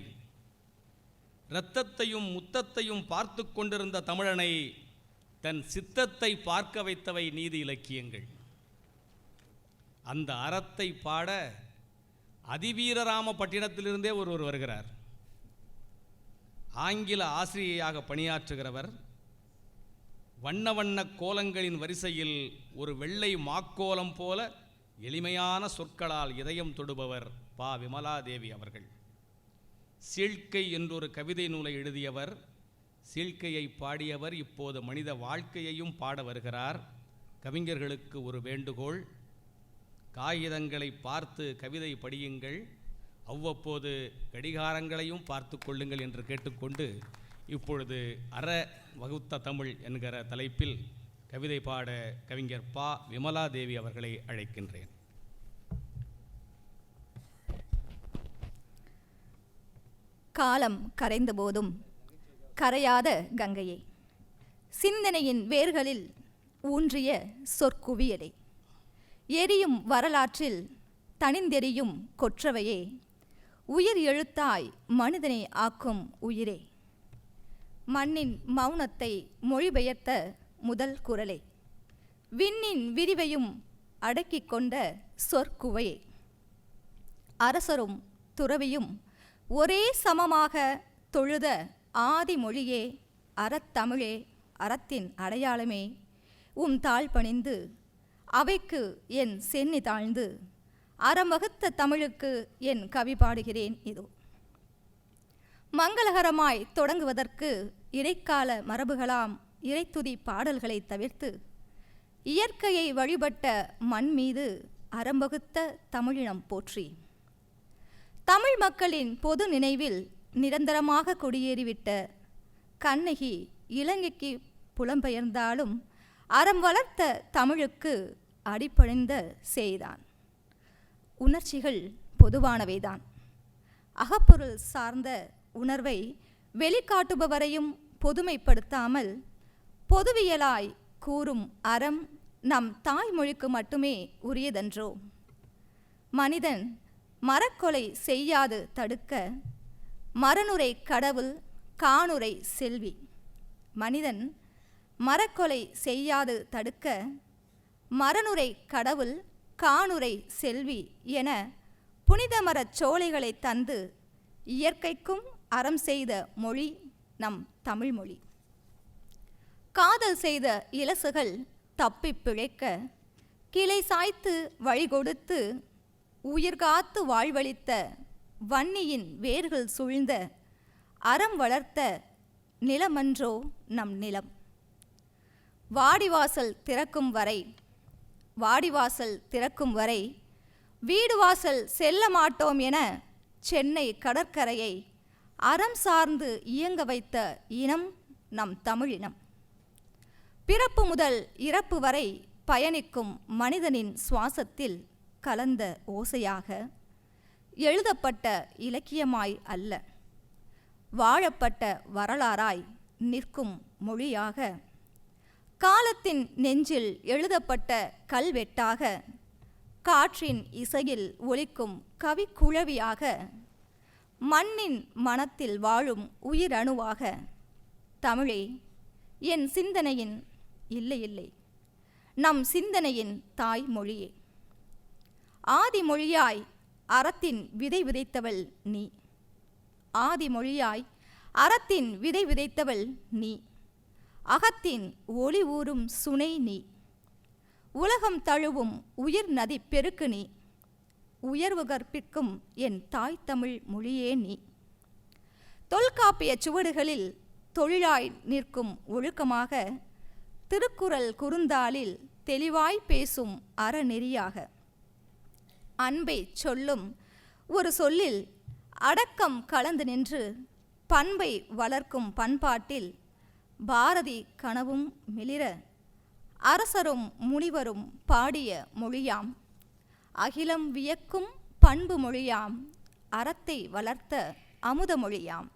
இரத்தத்தையும் முத்தத்தையும் பார்த்து கொண்டிருந்த தமிழனை தன் சித்தத்தை பார்க்க வைத்தவை நீதி இலக்கியங்கள். அந்த அறத்தை பாட அதிவீரராமபட்டினத்திலிருந்தே ஒருவர் வருகிறார். ஆங்கில ஆசிரியையாக பணியாற்றுகிறவர். வண்ண வண்ண கோலங்களின் வரிசையில் ஒரு வெள்ளை மாக்கோலம் போல எளிமையான சொற்களால் இதயம் தொடுபவர் பா. விமலாதேவி அவர்கள். சீழ்க்கை என்றொரு கவிதை நூலை எழுதியவர். சீழ்க்கையை பாடியவர் இப்போது மனித வாழ்க்கையையும் பாட வருகிறார். கவிஞர்களுக்கு ஒரு வேண்டுகோள்: காகிதங்களை பார்த்து கவிதை படியுங்கள், அவ்வப்போது கடிகாரங்களையும் பார்த்து கொள்ளுங்கள் என்று கேட்டுக்கொண்டு இப்பொழுது அற வகுத்த தமிழ் என்கிற தலைப்பில் கவிதை பாட கவிஞர் பா. விமலாதேவி அவர்களை அழைக்கின்றேன். காலம் கரைந்த போதும் கரையாத கங்கையே, சிந்தனையின் வேர்களில் ஊன்றிய சொற்குவியலே, எரியும் வரலாற்றில் தனிந்தெரியும் கொற்றவையே, உயிர் எழுத்தாய் மனிதனை ஆக்கும் உயிரே, மண்ணின் மௌனத்தை மொழிபெயர்த்த முதல் குரலே, விண்ணின் விரிவையும் அடக்கிக் கொண்ட சொற்குவையே, அரசரும் துறவியும் ஒரே சமமாக தொழுத ஆதி மொழியே, அறத்தமிழே, அறத்தின் அடையாளமே, உம் தாழ் பணிந்து அவைக்கு என் சென்னி தாழ்ந்து அறமகுத்த தமிழுக்கு என் கவி பாடுகிறேன். இதோ மங்களகரமாய் தொடங்குவதற்கு இடைக்கால மரபுகளாம் இறைத்துதி பாடல்களை தவிர்த்து இயற்கையை வழிபட்ட மண் மீது அறம்பகுத்த தமிழினம் போற்றி தமிழ் மக்களின் பொது நினைவில் நிரந்தரமாக குடியேறிவிட்ட கண்ணகி இலங்கைக்கு புலம்பெயர்ந்தாலும் அறம் வளர்த்த தமிழுக்கு அடிபணிந்த செய்தான். உணர்ச்சிகள் பொதுவானவைதான். அகப்பொருள் சார்ந்த உணர்வை வெளிக்காட்டுபவரையும் பொதுமைப்படுத்தாமல் பொதுவியலாய் கூறும் அறம் நம் தாய்மொழிக்கு மட்டுமே உரியதன்றோ? மனிதன் மரக்கொலை செய்யாது தடுக்க மரனுரை கடவுள் காணுரை செல்வி. மனிதன் மரக்கொலை செய்யாது தடுக்க மரனுரை கடவுள் காணுரை செல்வி என புனித மரச் சோலைகளை தந்து இயற்கைக்கும் அறம் செய்த மொழி நம் தமிழ்மொழி. காதல் செய்த இலசுகள் தப்பி பிழைக்க கிளை சாய்த்து வழிகொடுத்து உயிர்காத்து வாழ்வளித்த வன்னியின் வேர்கள் சூழ்ந்த அறம் வளர்த்த நிலமன்றோ நம் நிலம். வாடிவாசல் திறக்கும் வரை வீடு வாசல் செல்ல மாட்டோம் என சென்னை கடற்கரையை அறம் சார்ந்து இயங்க வைத்த இனம் நம் தமிழினம். பிறப்பு முதல் இறப்பு வரை பயணிக்கும் மனிதனின் சுவாசத்தில் கலந்த ஓசையாக எழுதப்பட்ட இலக்கியமாய் அல்ல, வாழப்பட்ட வரலாறாய் நிற்கும் மொழியாக, காலத்தின் நெஞ்சில் எழுதப்பட்ட கல்வெட்டாக, காற்றின் இசையில் ஒலிக்கும் கவிக்குழவியாக, மண்ணின் மனத்தில் வாழும் உயிரணுவாக, தமிழே என் சிந்தனையின் இல்லை நம் சிந்தனையின் தாய் மொழியே. ஆதிமொழியாய் அறத்தின் விதை விதைத்தவள் நீ. ஆதிமொழியாய் அறத்தின் விதை விதைத்தவள் நீ. அகத்தின் ஒளி ஊறும் சுனை நீ. உலகம் தழுவும் உயிர் நதி பெருக்கு நீ. உயர்வு கற்பிக்கும் என் தாய் தமிழ் மொழியே நீ. தொல்காப்பிய சுவடுகளில் தொழிலாய் நிற்கும் ஒழுக்கமாக, திருக்குறள் குறுந்தாளில் தெளிவாய் பேசும் அறநெறியாக, அன்பை சொல்லும் ஒரு சொல்லில் அடக்கம் கலந்து நின்று பண்பை வளர்க்கும் பண்பாட்டில் பாரதி கனவும் மிளிர அரசரும் முனிவரும் பாடிய மொழியாம், அகிலம் வியக்கும் பண்பு மொழியாம், அறத்தை வளர்த்த அமுத மொழியாம்,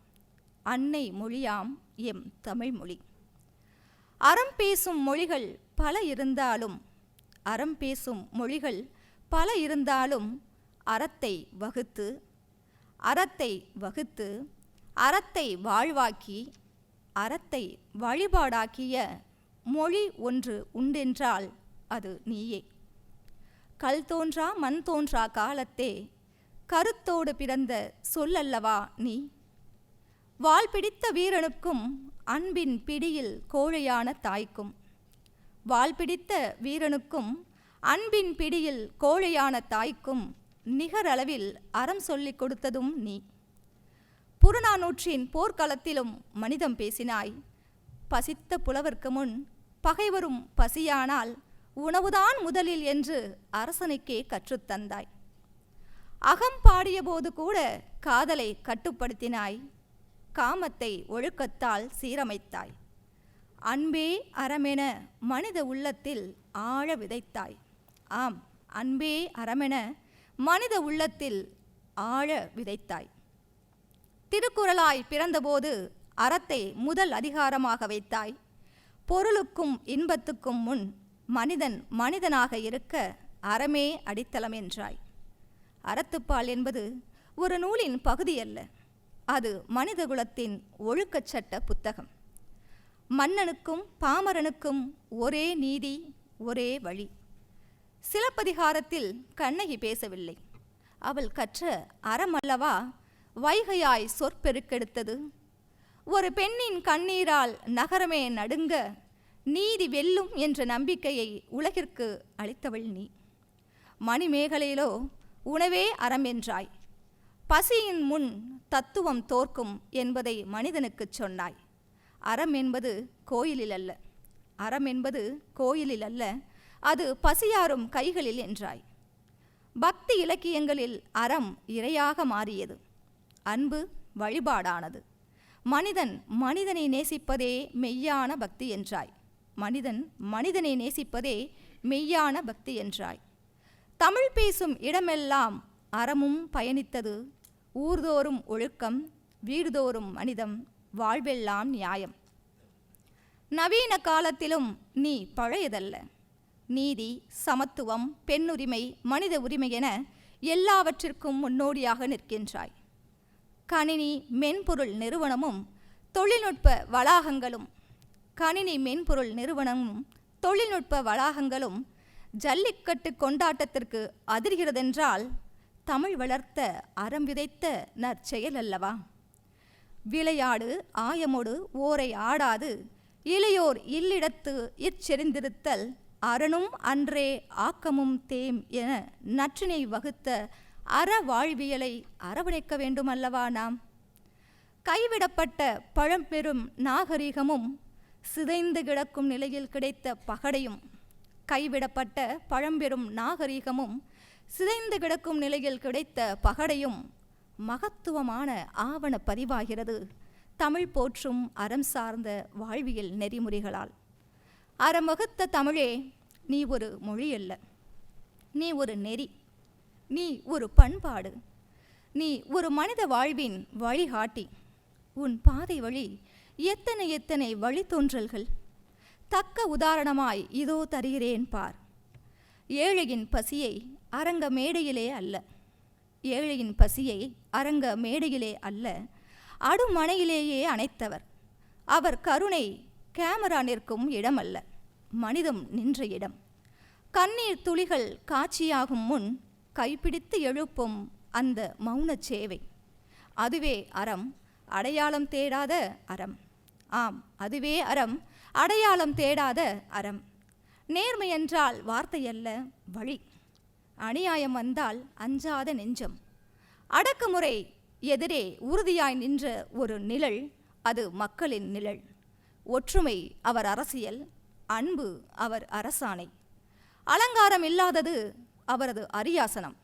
அன்னை மொழியாம் எம் தமிழ்மொழி. அறம் பேசும் மொழிகள் பல இருந்தாலும் அறத்தை வகுத்து அறத்தை வாழ்வாக்கி அறத்தை வழிபாடாக்கிய மொழி ஒன்று உண்டென்றால் அது நீயே. கல் தோன்றா மண் தோன்றா காலத்தே கருத்தோடு பிறந்த சொல்லல்லவா நீ. வாள் பிடித்த வீரனுக்கும் அன்பின் பிடியில் கோழையான தாய்க்கும், வாள் பிடித்த வீரனுக்கும் அன்பின் பிடியில் கோழையான தாய்க்கும் நிகரளவில் அறம் சொல்லிக் கொடுத்ததும் நீ. புறநானூற்றின் போர்க்களத்திலும் மனிதம் பேசினாய். பசித்த புலவர்க்கு முன் பகைவரும் பசியானால் உணவுதான் முதலில் என்று அரசனுக்கே கற்றுத்தந்தாய். அகம் பாடிய போது கூட காதலை கட்டுப்படுத்தினாய். காமத்தை ஒழுக்கத்தால் சீரமைத்தாய். அன்பே அறமென மனித உள்ளத்தில் ஆழ விதைத்தாய். ஆம், அன்பே அறமென மனித உள்ளத்தில் ஆழ விதைத்தாய். திருக்குறளாய் பிறந்தபோது அறத்தை முதல் அதிகாரமாக வைத்தாய். பொருளுக்கும் இன்பத்துக்கும் முன் மனிதன் மனிதனாக இருக்க அறமே அடித்தளம் என்றாய். அறத்துப்பால் என்பது ஒரு நூலின் பகுதி அல்ல, அது மனிதகுலத்தின் ஒழுக்கச் சட்ட புத்தகம். மன்னனுக்கும் பாமரனுக்கும் ஒரே நீதி, ஒரே வழி. சிலப்பதிகாரத்தில் கண்ணகி பேசவில்லை. அவள் கற்ற அறமல்லவா வைகையாய் சொற்பெருக்கெடுத்தது. ஒரு பெண்ணின் கண்ணீரால் நகரமே நடுங்க நீதி வெல்லும் என்ற நம்பிக்கையை உலகிற்கு அளித்தவள் நீ. மணிமேகலையிலோ உணவே அறம் என்றாய். பசியின் முன் தத்துவம் தோற்கும் என்பதை மனிதனுக்குச் சொன்னாய். அறம் என்பது கோயிலில் அல்ல, அறம் என்பது கோயிலில் அல்ல, அது பசியாரும் கைகளில் என்றாய். பக்தி இலக்கியங்களில் அறம் இறையாக மாறியது. அன்பு வழிபாடானது. மனிதன் மனிதனை நேசிப்பதே மெய்யான பக்தி என்றாய். மனிதன் மனிதனை நேசிப்பதே மெய்யான பக்தி என்றாய். தமிழ் பேசும் இடமெல்லாம் அறமும் பயணித்தது. ஊர்தோறும் ஒழுக்கம், வீடுதோறும் மனிதம், வாழ்வெல்லாம் நியாயம். நவீன காலத்திலும் நீ பழையதல்ல. நீதி, சமத்துவம், பெண்ணுரிமை, மனித உரிமை என எல்லாவற்றிற்கும் முன்னோடியாக நிற்கின்றாய். கணினி மென்பொருள் நிறுவனமும் தொழில்நுட்ப வளாகங்களும் தொழில்நுட்ப வளாகங்களும் ஜல்லிக்கட்டு கொண்டாட்டத்திற்கு அதிர்கிறதென்றால் தமிழ் வளர்த்த அறம் விதைத்த நற்செயல் அல்லவா? விளையாடு ஆயமோடு ஓரை ஆடாது இளையோர் இல்லிடத்து இற்செறிந்திருத்தல் அரணும் அன்றே ஆக்கமும் தேம் என நற்றினை வகுத்த அற வாழ்வியலை அரவணைக்க வேண்டுமல்லவா நாம்? கைவிடப்பட்ட பழம்பெரும் நாகரிகமும் சிதைந்து கிடக்கும் நிலையில் கிடைத்த பகடையும் கைவிடப்பட்ட பழம்பெரும் நாகரிகமும் சிதைந்து கிடக்கும் நிலையில் கிடைத்த பகடையும் மகத்துவமான ஆவண பதிவாகிறது தமிழ் போற்றும் அறம் சார்ந்த வாழ்வியல் நெறிமுறைகளால். அறம் வகுத்த தமிழே, நீ ஒரு மொழி அல்ல, நீ ஒரு நெறி, நீ ஒரு பண்பாடு, நீ ஒரு மனித வாழ்வின் வழிகாட்டி. உன் பாதை வழி எத்தனை எத்தனை வழித்தோன்றல்கள். தக்க உதாரணமாய் இதோ தருகிறேன் பார். ஏழையின் பசியை அரங்க மேடையிலே அல்ல, ஏழையின் பசியை அரங்க மேடையிலே அல்ல, அடுமனையிலேயே அணைத்தவர். அவர் கருணை கேமரா நிற்கும் இடமல்ல, மனிதம் நின்ற இடம். கண்ணீர் துளிகள் காட்சியாகும் முன் கைப்பிடித்து எழுப்பும் அந்த மௌனச் சேவை, அதுவே அறம், அடையாளம் தேடாத அறம். ஆம், அதுவே அறம், அடையாளம் தேடாத அறம். நேர்மை என்றால் வார்த்தையல்ல, வழி. அநியாயம் வந்தால் அஞ்சாத நெஞ்சம். அடக்குமுறை எதிரே உறுதியாய் நின்ற ஒரு நிழல், அது மக்களின் நிழல். ஒற்றுமை அவர் அரசியல், அன்பு அவர் அரசாணை. அலங்காரம் இல்லாதது அவரது அரியாசனம்,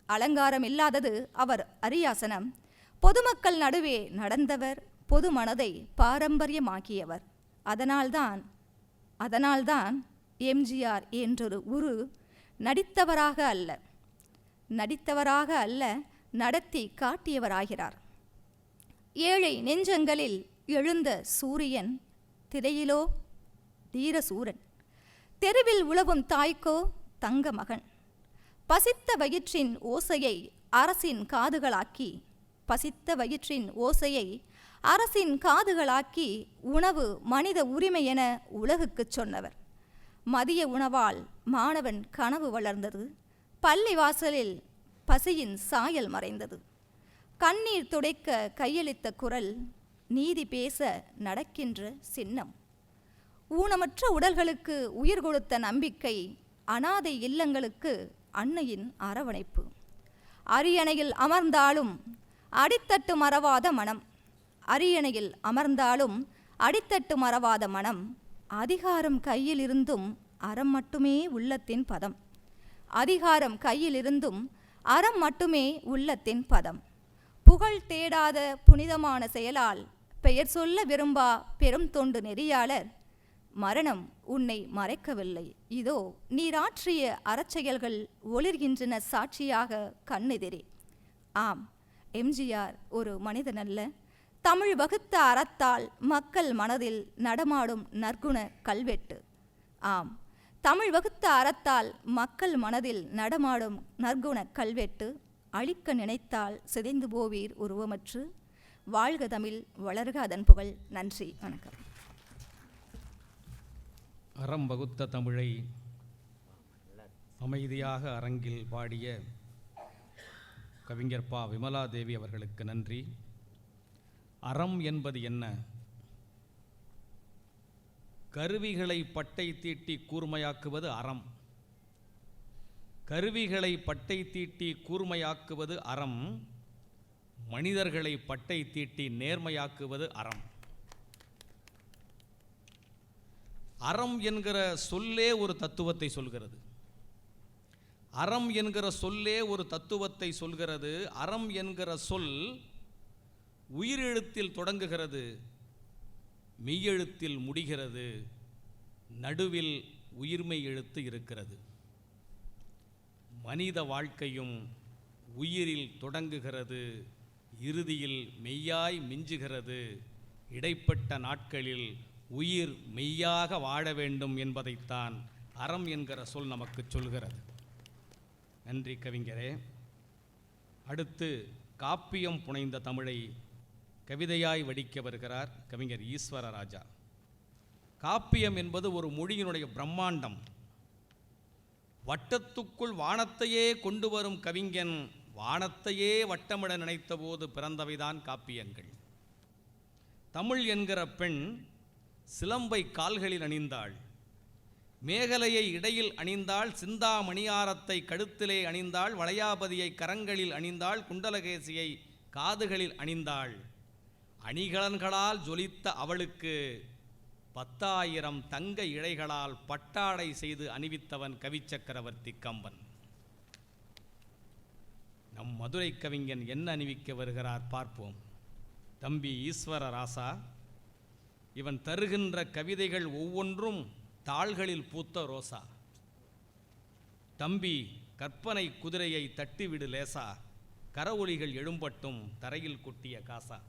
அலங்காரம் இல்லாதது அவர் அரியாசனம். பொதுமக்கள் நடுவே நடந்தவர், பொது மனதை பாரம்பரியமாக்கியவர். அதனால்தான் எம்ஜிஆர் என்றொரு உரு நடித்தவராக அல்ல நடத்தி காட்டியவராகிறார். ஏழை நெஞ்சங்களில் எழுந்த சூரியன், திரையிலோ தீரசூரன். தெருவில் உழவும் தாய்க்கோ தங்க மகன். பசித்த வயிற்றின் ஓசையை அரசின் காதுகளாக்கி, பசித்த வயிற்றின் ஓசையை அரசின் காதுகளாக்கி உணவு மனித உரிமை என உலகுக்குச் சொன்னவர். மதிய உணவால் மாணவன் கனவு வளர்ந்தது. பள்ளி வாசலில் பசியின் சாயல் மறைந்தது. கண்ணீர் துடைக்க கையளித்த குரல், நீதி பேச நடக்கின்ற சின்னம். ஊனமற்ற உடல்களுக்கு உயிர் கொடுத்த நம்பிக்கை, அனாதை இல்லங்களுக்கு அன்னையின் அரவணைப்பு. அரியணையில் அமர்ந்தாலும் அடித்தட்டு மறவாத மனம், அரியணையில் அமர்ந்தாலும் அடித்தட்டு மறவாத மனம், அதிகாரம் கையில் இருந்தும் அறம் மட்டுமே உள்ளத்தின் பதம், அதிகாரம் கையில் இருந்தும் அறம் மட்டுமே உள்ளத்தின் பதம். புகழ் தேடாத புனிதமான செயலால் பெயர் சொல்ல விரும்பா பெரும் தொண்டு நெறியாளர், மரணம் உன்னை மறைக்கவில்லை, இதோ நீராற்றிய அறச்செயல்கள் ஒளிர்கின்றன சாட்சியாக கண்ணெதிரே. ஆம், எம்ஜிஆர் ஒரு மனிதனல்ல, தமிழ் வகுத்த அறத்தால் மக்கள் மனதில் நடமாடும் நற்குண கல்வெட்டு. ஆம், தமிழ் வகுத்த அறத்தால் மக்கள் மனதில் நடமாடும் நற்குண கல்வெட்டு. அழிக்க நினைத்தால் சிதைந்து போவீர் உருவமற்று. வாழ்க தமிழ், வளர்க அதன் புகழ். நன்றி, வணக்கம். அறம் வகுத்த தமிழை அமைதியாக அரங்கில் பாடிய கவிஞர் பா. விமலாதேவி அவர்களுக்கு நன்றி. அறம் என்பது என்ன? கருவிகளை பட்டை தீட்டி கூர்மையாக்குவது அறம். கருவிகளை பட்டை தீட்டி கூர்மையாக்குவது அறம். மனிதர்களை பட்டை தீட்டி நேர்மையாக்குவது அறம். அறம் என்கிற சொல்லே ஒரு தத்துவத்தை சொல்கிறது. அறம் என்கிற சொல்லே ஒரு தத்துவத்தை சொல்கிறது. அறம் என்கிற சொல் உயிரெழுத்தில் தொடங்குகிறது, மெய்யெழுத்தில் முடிகிறது, நடுவில் உயிர்மை எழுத்து இருக்கிறது. மனித வாழ்க்கையும் உயிரில் தொடங்குகிறது, இறுதியில் மெய்யாய் மிஞ்சுகிறது. இடைப்பட்ட நாட்களில் உயிர் மெய்யாக வாழ வேண்டும் என்பதைத்தான் அறம் என்கிற சொல் நமக்கு சொல்கிறது. நன்றி கவிஞரே. அடுத்து காப்பியம் புனைந்த தமிழை கவிதையாய் வடிக்க வருகிறார் கவிஞர் ஈஸ்வரராஜா. காப்பியம் என்பது ஒரு மொழியினுடைய பிரம்மாண்டம். வட்டத்துக்குள் வானத்தையே கொண்டு வரும் கவிஞன் வானத்தையே வட்டமிட நினைத்த போது பிறந்தவைதான் காப்பியங்கள். தமிழ் என்கிற பெண் சிலம்பை கால்களில் அணிந்தாள், மேகலையை இடையில் அணிந்தாள், சிந்தாமணியாரத்தை கழுத்திலே அணிந்தாள், வளையாபதியை கரங்களில் அணிந்தாள், குண்டலகேசியை காதுகளில் அணிந்தாள். அணிகலன்களால் ஜொலித்த அவளுக்கு 10,000 தங்க இழைகளால் பட்டாடை செய்து அணிவித்தவன் கவிச்சக்கரவர்த்தி கம்பன். நம் மதுரை கவிஞன் என்ன அணிவிக்க வருகிறார் பார்ப்போம். தம்பி ஈஸ்வரராசா, இவன் தருகின்ற கவிதைகள் ஒவ்வொன்றும் தாள்களில் பூத்த ரோசா. தம்பி கற்பனை குதிரையை தட்டிவிடு லேசா, கரவொலிகள் எழும்பட்டும் தரையில் கொட்டிய காசா.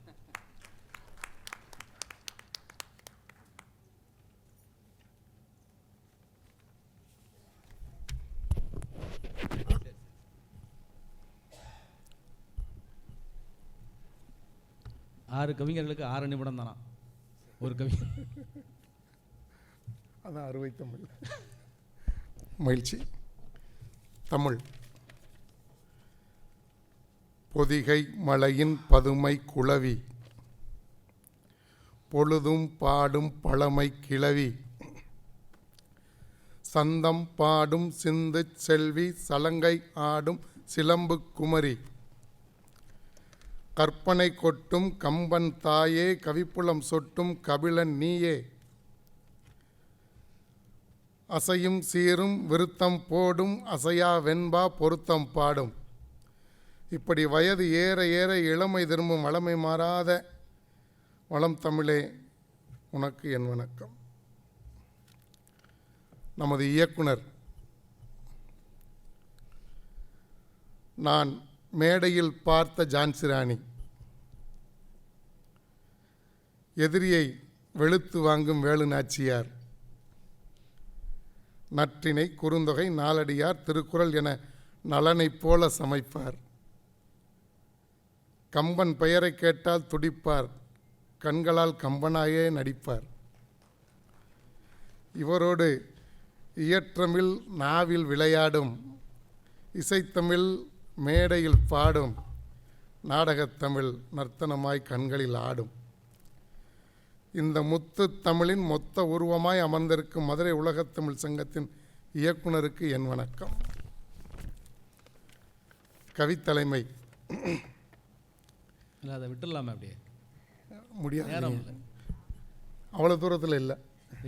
ஆறு கவிஞர்களுக்கு 6 நிமிடம் தானா ஒரு கவிஞர். அதான் அறுவை தமிழ். மகிழ்ச்சி. தமிழ் பொதிகை மலையின் பதுமை குளவி, பொழுதும் பாடும் பழமை கிளவி, சந்தம் பாடும் சிந்து செல்வி, சலங்கை ஆடும் சிலம்பு குமரி, கற்பனை கொட்டும் கம்பன் தாயே, கவிப்புலம் சொட்டும் கபிலன் நீயே, அசையும் சீரும் விருத்தம் போடும் அசையா வெண்பா பொருத்தம் பாடும். இப்படி வயது ஏற ஏற இளமை திரும்பும் வளமை மாறாத வளம் தமிழே, உனக்கு என் வணக்கம். நமது இயக்குனர், நான் மேடையில் பார்த்த ஜான்சிராணி, எதிரியை வெளுத்து வாங்கும் வேலு நாச்சியார், நற்றினை குறுந்தொகை நாலடியார் திருக்குறள் என நலனைப் போல சமைப்பார். கம்பன் பெயரை கேட்டால் துடிப்பார், கண்களால் கம்பனாயே நடிப்பார். இவரோடு இயற்றமிழ் நாவில் விளையாடும், இசைத்தமிழ் மேடையில் பாடும், நாடகத்தமிழ் நர்த்தனமாய் கண்களில் ஆடும். இந்த முத்து தமிழின் மொத்த உருவமாய் அமர்ந்திருக்கும் மதுரை உலகத்தமிழ் சங்கத்தின் இயக்குனருக்கு என் வணக்கம். கவித்தலைமை இல்லை, அதை விட்டுடலாமே அப்படியே, முடியாது, நேரம் இல்லை, அவ்வளோ தூரத்தில் இல்லை.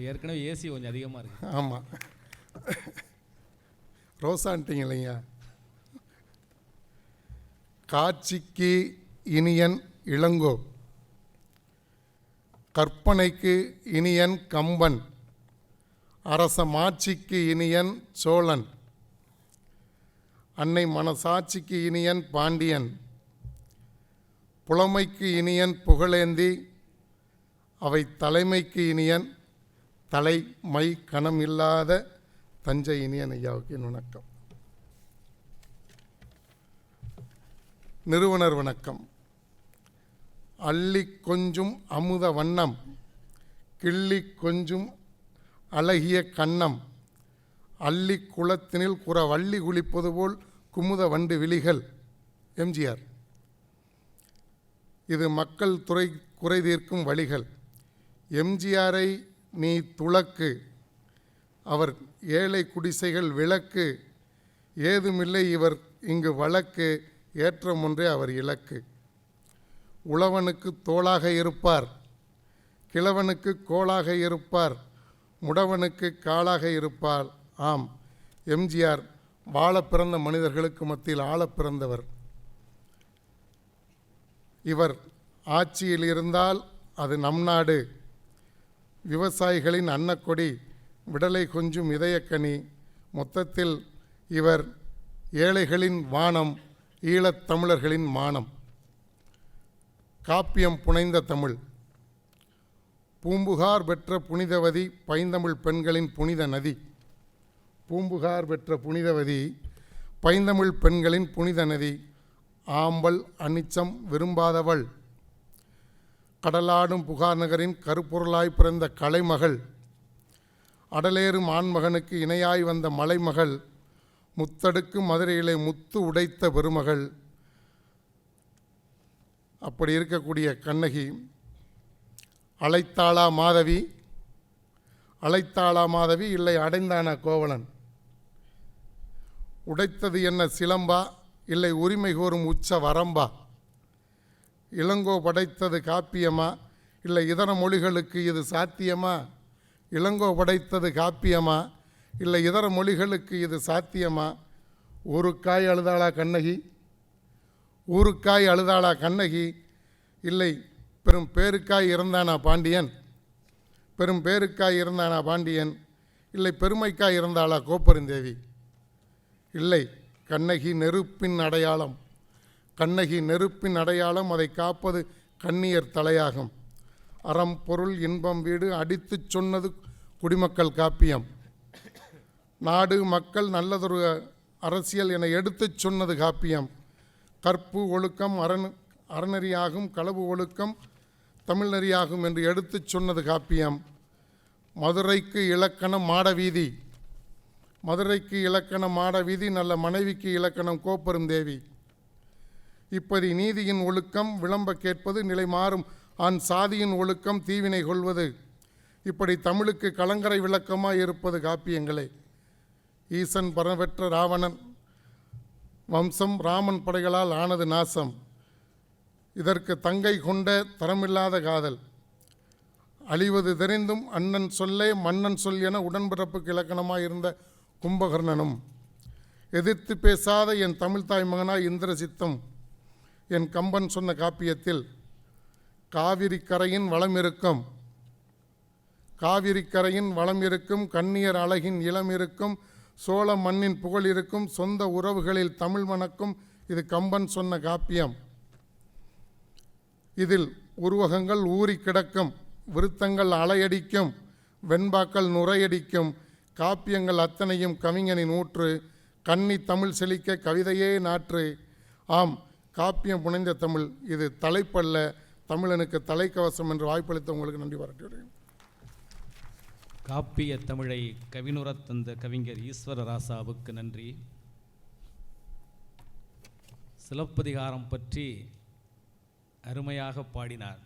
ஏற்கனவே ஏசி கொஞ்சம் அதிகமாக இருக்குது. ஆமாம், ரோசான்ட்டிங்க இல்லைங்க. காட்சிக்கு இனியன் இளங்கோ, கற்பனைக்கு இனியன் கம்பன், அரச மாட்சிக்கு இனியன் சோழன், அன்னை மனசாட்சிக்கு இனியன் பாண்டியன், புலமைக்கு இனியன் புகழேந்தி, அவை தலைமைக்கு இனியன் தலைமை கணம் இல்லாத தஞ்சை இனியன் ஐயாவுக்கு என் வணக்கம். நிறுவனர் வணக்கம். அள்ளி கொஞ்சும் அமுத வண்ணம், கிள்ளி கொஞ்சும் அழகிய கண்ணம், அள்ளி குளத்தினில் வள்ளி குளிப்பது போல் குமுத வண்டு விழிகள். எம்ஜிஆர். இது மக்கள் குறை தீர்க்கும் வழிகள். எம்ஜிஆரை நீ துளக்கு, அவர் ஏழை குடிசைகள் விளக்கு, ஏதுமில்லை இவர் இங்கு வழக்கு, ஏற்றம் ஒன்றே அவர் இலக்கு. உழவனுக்கு தோளாக இருப்பார், கிழவனுக்கு கோளாக இருப்பார், முடவனுக்கு காலாக இருப்பார். ஆம், எம்ஜிஆர் வாழ பிறந்த மனிதர்களுக்கு மத்தியில் ஆள பிறந்தவர். இவர் ஆட்சியில் இருந்தால் அது நம் நாடு, விவசாயிகளின் அன்னக்கொடி, விடலை கொஞ்சும் இதயக்கனி. மொத்தத்தில் இவர் ஏழைகளின் வானம், ஈழத் தமிழர்களின் மானம். காப்பியம் புனைந்த தமிழ். பூம்புகார் பெற்ற புனிதவதி, பைந்தமிழ் பெண்களின் புனித நதி. பூம்புகார் பெற்ற புனிதவதி, பைந்தமிழ் பெண்களின் புனித நதி. ஆம்பல் அனிச்சம் விரும்பாதவள், கடலாடும் புகார் நகரின் கருப்பொருளாய் பிறந்த கலைமகள், அடலேறும் ஆண்மகனுக்கு இணையாய் வந்த மலைமகள், முத்தடுக்கு மதுரையிலே முத்து உடைத்த பெருமகள். அப்படி இருக்கக்கூடிய கண்ணகி அழைத்தாளா மாதவி, அழைத்தாளா மாதவி, இல்லை அடைந்தானா கோவலன். உடைத்தது என்ன சிலம்பா, இல்லை உரிமை கோரும் உச்ச வரம்பா. இளங்கோ படைத்தது காப்பியமா, இல்லை இதர மொழிகளுக்கு இது சாத்தியமா. இளங்கோ படைத்தது காப்பியமா, இல்லை இதர மொழிகளுக்கு இது சாத்தியமா. ஊருக்காய் அழுதாளா கண்ணகி, ஊருக்காய் அழுதாளா கண்ணகி, இல்லை பெரும் பேருக்காய் இருந்தானா பாண்டியன், பெரும் பேருக்காய் இருந்தானா பாண்டியன், இல்லை பெருமைக்காய் இருந்தாளா கோப்பெருந்தேவி. இல்லை, கண்ணகி நெருப்பின் அடையாளம், கண்ணகி நெருப்பின் அடையாளம், அதை காப்பது கண்ணியர் தலையாகும். அறம் பொருள் இன்பம் வீடு அடித்துச் சொன்னது குடிமக்கள் காப்பியம். நாடு மக்கள் நல்லதொரு அரசியல் என எடுத்துச் சொன்னது காப்பியம். கற்பு ஒழுக்கம் அறநெறியாகும், களவு ஒழுக்கம் தமிழ் நெறியாகும் என்று எடுத்துச் சொன்னது காப்பியம். மதுரைக்கு இலக்கணம் மாடவீதி, மதுரைக்கு இலக்கணம் மாடவீதி, நல்ல மனைவிக்கு இலக்கணம் கோப்பெருந்தேவி. இப்படி நீதியின் ஒழுக்கம் விளம்ப கேட்பது, நிலை மாறும் ஆண் சாதியின் ஒழுக்கம் தீவினை கொள்வது. இப்படி தமிழுக்கு கலங்கரை விளக்கமாய் இருப்பது காப்பியங்களே. ஈசன் பரவெற்ற ராவணன் வம்சம், ராமன் படைகளால் ஆனது நாசம். இதற்கு தங்கை கொண்ட தரமில்லாத காதல். அழிவது தெரிந்தும் அண்ணன் சொல்லே மன்னன் சொல் என உடன்பிறப்புக்கு இலக்கணமாய் இருந்த கும்பகர்ணனும். எதிர்த்து பேசாத என் தமிழ்தாய் மகனாய் இந்திரசித்தம். என் கம்பன் சொன்ன காப்பியத்தில் காவிரி கரையின் வளம் இருக்கும், காவிரி கரையின் வளம் இருக்கும், கண்ணியர் அழகின் இளம் இருக்கும், சோழ மண்ணின் புகழ் இருக்கும், சொந்த உறவுகளில் தமிழ் மணக்கும். இது கம்பன் சொன்ன காப்பியம். இதில் உருவகங்கள் ஊறி கிடக்கும், விருத்தங்கள் அலையடிக்கும், வெண்பாக்கள் நுரையடிக்கும். காப்பியங்கள் அத்தனையும் கவிஞனின் ஊற்று, கன்னி தமிழ் செழிக்க கவிதையே நாற்று. ஆம், காப்பியம் புனைந்த தமிழ். இது தலைப்பல்ல, தமிழனுக்கு தலைக்கவசம் என்று வாய்ப்பளித்த உங்களுக்கு நன்றி பாராட்டுகிறேன். காப்பிய தமிழை கவினுறத் தந்த கவிஞர் ஈஸ்வர ராசாவுக்கு நன்றி. சிலப்பதிகாரம் பற்றி அருமையாக பாடினார்.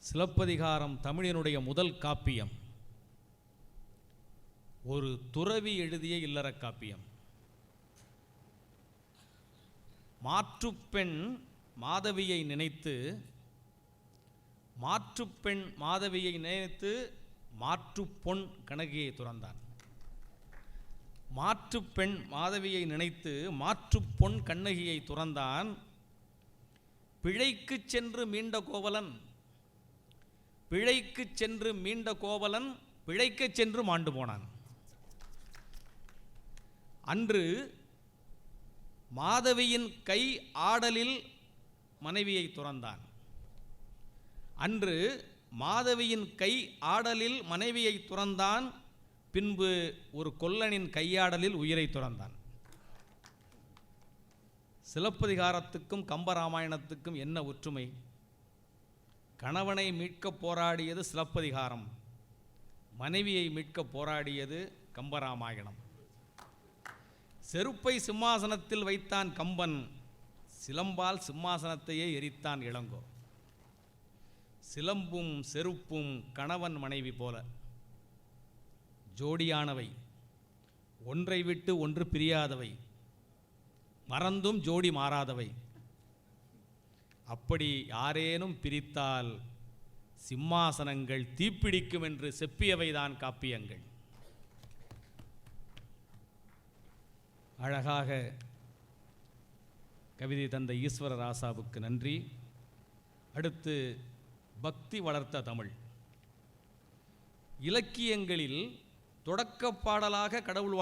சிலப்பதிகாரம் தமிழினுடைய முதல் காப்பியம். ஒரு துறவி எழுதிய இல்லற காப்பியம். மாற்றுப்பெண் மாதவியை நினைத்து மாற்றுப்பொன் கண்ணகியை துறந்தான். மாற்றுப்பெண் மாதவியை நினைத்து மாற்றுப்பொன் கண்ணகியை துறந்தான். பிழைக்குச் சென்று மீண்ட கோவலன் பிழைக்கச் சென்று மாண்டு போனான். அன்று மாதவியின் கை ஆடலில் மனைவியை துறந்தான். பின்பு ஒரு கொல்லனின் கையாடலில் உயிரை துறந்தான். சிலப்பதிகாரத்துக்கும் கம்பராமாயணத்துக்கும் என்ன ஒற்றுமை? கணவனை மீட்க போராடியது சிலப்பதிகாரம், மனைவியை மீட்க போராடியது கம்பராமாயணம். செருப்பை சிம்மாசனத்தில் வைத்தான் கம்பன், சிலம்பால் சிம்மாசனத்தையே எரித்தான் இளங்கோ. சிலம்பும் செருப்பும் கணவன் மனைவி போல ஜோடியானவை, ஒன்றை விட்டு ஒன்று பிரியாதவை, மறந்தும் ஜோடி மாறாதவை. அப்படி யாரேனும் பிரித்தால் சிம்மாசனங்கள் தீப்பிடிக்கும் என்று செப்பியவைதான் காப்பியங்கள். அழகாக கவிதை தந்த ஈஸ்வர ராசாவுக்கு நன்றி. அடுத்து பக்தி வளர்த்த தமிழ். இலக்கியங்களில் தொடக்க பாடலாக கடவுள்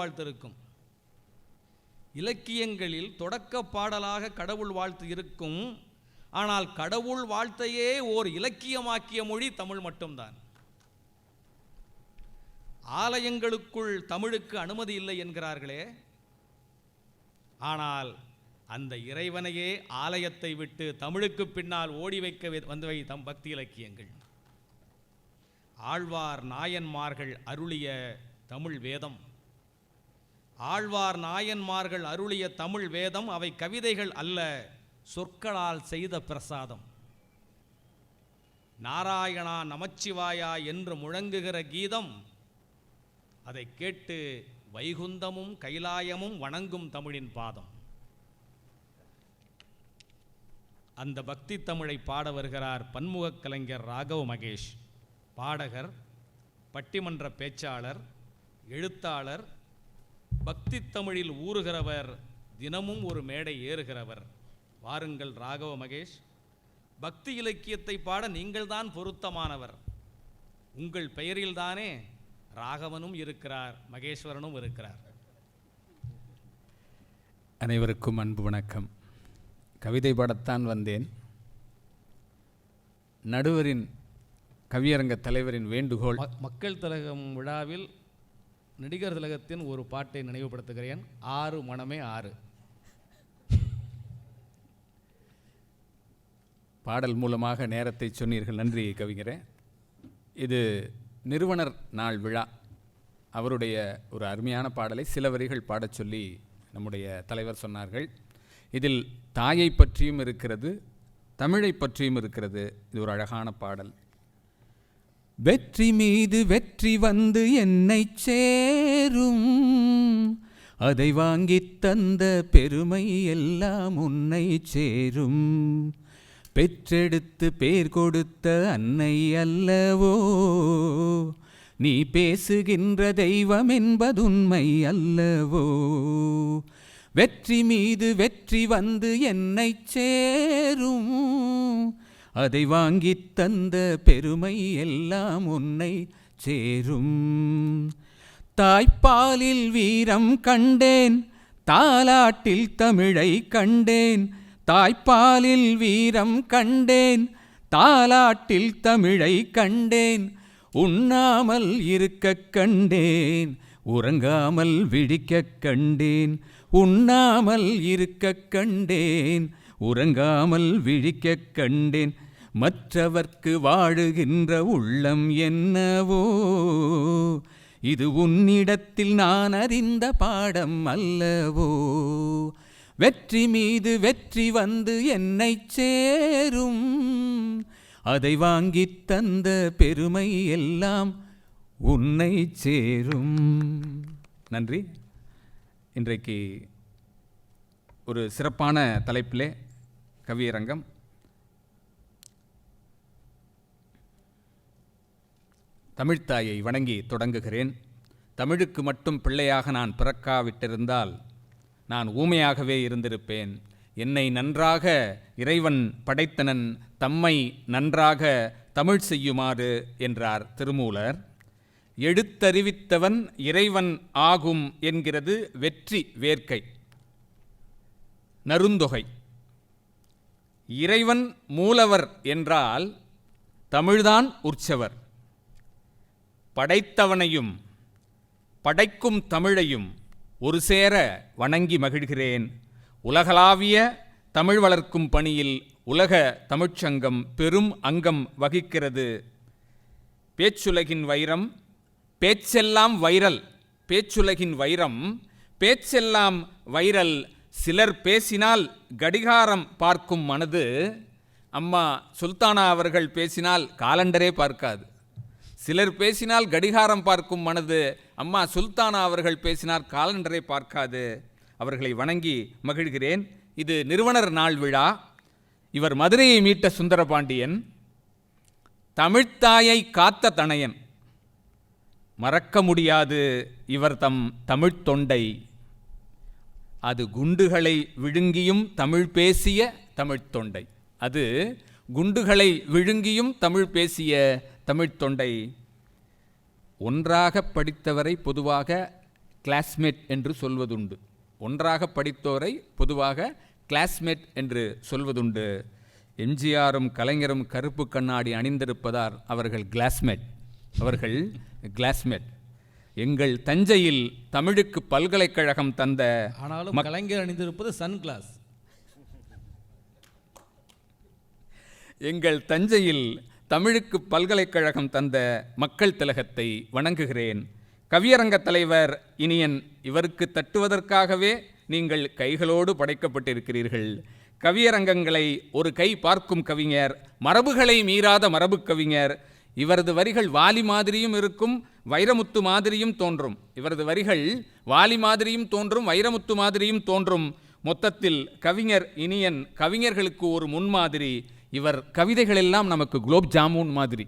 வாழ்த்து இருக்கும். ஆனால் கடவுள் வாழ்த்தையே ஓர் இலக்கியமாக்கிய மொழி தமிழ் மட்டும்தான். ஆலயங்களுக்குள் தமிழுக்கு அனுமதி இல்லை என்கிறார்களே, ஆனால் அந்த இறைவனையே ஆலயத்தை விட்டு தமிழுக்கு பின்னால் ஓடி வைக்க வந்தவை தம் பக்தி இலக்கியங்கள். ஆழ்வார் நாயன்மார்கள் அருளிய தமிழ் வேதம் அவை கவிதைகள் அல்ல, சொற்களால் செய்த பிரசாதம். நாராயணா நமச்சிவாயா என்று முழங்குகிற கீதம், அதை கேட்டு வைகுந்தமும் கைலாயமும் வணங்கும் தமிழின் பாதம். அந்த பக்தி தமிழை பாட வருகிறார் பன்முகக் கலைஞர் ராகவ மகேஷ். பாடகர், பட்டிமன்ற பேச்சாளர், எழுத்தாளர், பக்தி தமிழில் ஊறுகிறவர், தினமும் ஒரு மேடை ஏறுகிறவர். வாருங்கள் ராகவ மகேஷ். பக்தி இலக்கியத்தை பாட நீங்கள்தான் பொருத்தமானவர். உங்கள் பெயரில்தானே ராகவனும் இருக்கிறார், மகேஸ்வரனும் இருக்கிறார். அனைவருக்கும் அன்பு வணக்கம். கவிதை பாடத்தான் வந்தேன். நடுவரின் கவியரங்க தலைவரின் வேண்டுகோள். மக்கள் திலகம் விழாவில் நடிகர் திலகத்தின் ஒரு பாட்டை நினைவுபடுத்துகிறேன். 6 மனமே 6. பாடல் மூலமாக நேரத்தை சொன்னீர்கள், நன்றி கவிஞரே. இது நிறுவனர் நாள் விழா. அவருடைய ஒரு அருமையான பாடலை சில வரிகள் பாடச் சொல்லி நம்முடைய தலைவர் சொன்னார்கள். இதில் தாயை பற்றியும் இருக்கிறது, தமிழை பற்றியும் இருக்கிறது. இது ஒரு அழகான பாடல். வெற்றி மீது வெற்றி வந்து என்னை சேரும், அதை வாங்கித் தந்த பெருமை எல்லாம் உன்னை சேரும். பெற்றெடுத்து பேர் கொடுத்த அன்னை அல்லவோ, நீ பேசுகின்ற தெய்வம் என்பதுண்மை அல்லவோ. வெற்றி மீது வெற்றி வந்து என்னை சேரும், அதை வாங்கித் தந்த பெருமை எல்லாம் உன்னை சேரும். தாய்ப்பாலில் வீரம் கண்டேன், தாலாட்டில் தமிழை கண்டேன். தாய்ப்பாலில் வீரம் கண்டேன், தாலாட்டில் தமிழை கண்டேன். உண்ணாமல் இருக்கக் கண்டேன், உறங்காமல் விழிக்கக் கண்டேன். உண்ணாமல் இருக்கக் கண்டேன், உறங்காமல் விழிக்கக் கண்டேன். மற்றவர்க்கு வாழுகின்ற உள்ளம் என்னவோ, இது உன்னிடத்தில் நான் அறிந்த பாடம் அல்லவோ. வெற்றி மீது வெற்றி வந்து என்னை சேரும், அதை வாங்கித் தந்த பெருமை எல்லாம் உன்னை சேரும். நன்றி. இன்றைக்கு ஒரு சிறப்பான தலைப்பிலே கவியரங்கம். தமிழ்த்தாயை வணங்கி தொடங்குகிறேன். தமிழுக்கு மட்டும் பிள்ளையாக நான் பிறக்காவிட்டிருந்தால் நான் ஊமையாகவே இருந்திருப்பேன். என்னை நன்றாக இறைவன் படைத்தனன், தம்மை நன்றாக தமிழ் செய்யுமாறு என்றார் திருமூலர். எடுத்தறிவித்தவன் இறைவன் ஆகும் என்கிறது வெற்றி வேர்க்கை நருந்தொகை. இறைவன் மூலவர் என்றால் தமிழ்தான் உற்சவர். படைத்தவனையும் படைக்கும் தமிழையும் ஒரு சேர வணங்கி மகிழ்கிறேன். உலகளாவிய தமிழ் வளர்க்கும் பணியில் உலக தமிழ்ச்சங்கம் பெரும் அங்கம் வகிக்கிறது. பேச்சுலகின் வைரம் பேச்செல்லாம் வைரல், பேச்சுலகின் வைரம் பேச்செல்லாம் வைரல். சிலர் பேசினால் கடிகாரம் பார்க்கும் மனது, அம்மா சுல்தானா அவர்கள் பேசினால் காலண்டரே பார்க்காது. சிலர் பேசினால் கடிகாரம் பார்க்கும் மனது, அம்மா சுல்தானா அவர்கள் பேசினால் காலண்டரை பார்க்காது. அவர்களை வணங்கி மகிழ்கிறேன். இது நிறுவனர் நாள் விழா. இவர் மதுரையை மீட்ட சுந்தரபாண்டியன், தமிழ்த்தாயை காத்த தனையன். மறக்க முடியாது இவர் தம் தமிழ்த் தொண்டை. அது குண்டுகளை விழுங்கியும் தமிழ் பேசிய தமிழ்த் தொண்டை. அது குண்டுகளை விழுங்கியும் தமிழ் பேசிய தமிழ்த் தொண்டை. ஒன்றாக படித்தவரை பொதுவாக கிளாஸ்மேட் என்று சொல்வதுண்டு. ஒன்றாக படித்தோரை பொதுவாக கிளாஸ்மேட் என்று சொல்வதுண்டு. எம்ஜிஆரும் கலைஞரும் கருப்பு கண்ணாடி அணிந்திருப்பதால் அவர்கள் கிளாஸ்மேட். அவர்கள் கிளாஸ்மேட். எங்கள் தஞ்சையில் தமிழுக்கு பல்கலைக்கழகம் தந்த, ஆனாலும் கலைஞர் அணிந்திருப்பது சன் கிளாஸ். எங்கள் தஞ்சையில் தமிழுக்கு பல்கலைக்கழகம் தந்த மக்கள் திலகத்தை வணங்குகிறேன். கவியரங்க தலைவர் இனியன், இவருக்கு தட்டுவதற்காகவே நீங்கள் கைகளோடு படைக்கப்பட்டிருக்கிறீர்கள். கவியரங்கங்களை ஒரு கை பார்க்கும் கவிஞர், மரபுகளை மீறாத மரபு கவிஞர். இவரது வரிகள் வாலி மாதிரியும் இருக்கும், வைரமுத்து மாதிரியும் தோன்றும். இவரது வரிகள் வாலி மாதிரியும் தோன்றும், வைரமுத்து மாதிரியும் தோன்றும். மொத்தத்தில் கவிஞர் இனியன் கவிஞர்களுக்கு ஒரு முன்மாதிரி. இவர் கவிதைகளெல்லாம் நமக்கு குலோப் ஜாமுன் மாதிரி.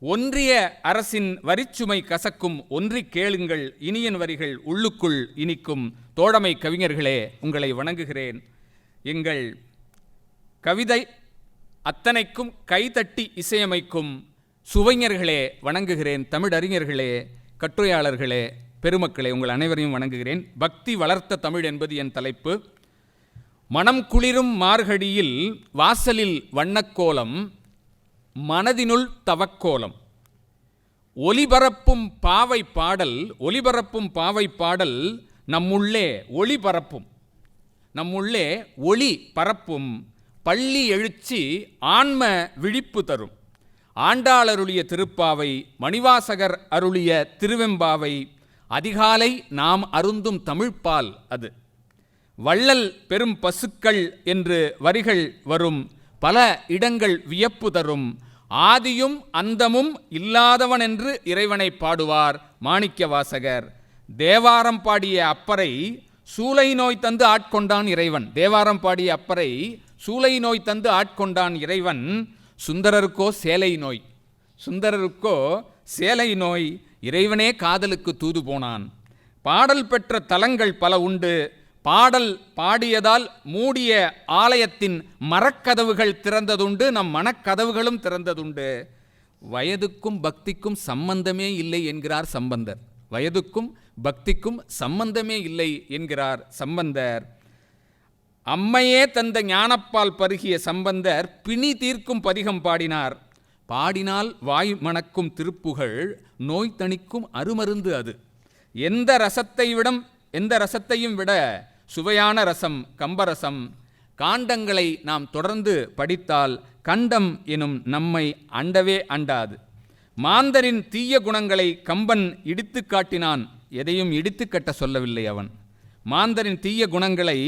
ஒன்றிய அரசின் வரிச்சுமை கசக்கும், ஒன்றி கேளுங்கள் இனியன் வரிகள் உள்ளுக்குள் இனிக்கும். தோழமை கவிஞர்களே, உங்களை வணங்குகிறேன். எங்கள் கவிதை அத்தனைக்கும் கைதட்டி இசையமைக்கும் சுவைஞர்களே வணங்குகிறேன். தமிழறிஞர்களே, கட்டுரையாளர்களே, பெருமக்களே, உங்கள் அனைவரையும் வணங்குகிறேன். பக்தி வளர்த்த தமிழ் என்பது என் தலைப்பு. மனம் குளிரும் மார்கழியில் வாசலில் வண்ணக்கோலம், மனதினுள் தவக்கோலம். ஒலிபரப்பும் பாவை பாடல், ஒலிபரப்பும் பாவை பாடல் நம்முள்ளே ஒளி பரப்பும், நம்முள்ளே ஒளி பரப்பும். பள்ளி எழுச்சி ஆன்ம விழிப்பு தரும். ஆண்டாள் அருளிய திருப்பாவை, மணிவாசகர் அருளிய திருவெம்பாவை, அதிகாலை நாம் அருந்தும் தமிழ்ப்பால் அது. வள்ளல் பெரும் பசுக்கள் என்று வரிகள் வரும். பல இடங்கள் வியப்பு தரும். ஆதியும் அந்தமும் இல்லாதவன் என்று இறைவனை பாடுவார் மாணிக்க வாசகர். தேவாரம் பாடிய அப்பரை சூளை நோய் தந்து ஆட்கொண்டான் இறைவன். தேவாரம் பாடிய அப்பரை சூளை நோய் தந்து ஆட்கொண்டான் இறைவன். சுந்தரருக்கோ சேலை நோய், சுந்தரருக்கோ சேலை நோய். இறைவனே காதலுக்கு தூது போனான். பாடல் பெற்ற தலங்கள் பல உண்டு. பாடல் பாடியதால் மூடிய ஆலயத்தின் மரக்கதவுகள் திறந்ததுண்டு, நம் மனக்கதவுகளும் திறந்ததுண்டு. வயதுக்கும் பக்திக்கும் சம்பந்தமே இல்லை என்கிறார் சம்பந்தர். வயதுக்கும் பக்திக்கும் சம்பந்தமே இல்லை என்கிறார் சம்பந்தர். அம்மையே தந்த ஞானப்பால் பருகிய சம்பந்தர் பிணி தீர்க்கும் பதிகம் பாடினார். பாடினால் வாய் மணக்கும் திருப்புகழ், நோய் தணிக்கும் அருமருந்து அது. எந்த ரசத்தையும் விட சுவையான ரசம் கம்பரசம். காண்டங்களை நாம் தொடர்ந்து படித்தால் கண்டம் எனும் நம்மை அண்டவே அண்டாது. மாந்தரின் தீய குணங்களை கம்பன் இடித்து காட்டினான். எதையும் இடித்து கட்ட சொல்லவில்லை அவன். மாந்தரின் தீய குணங்களை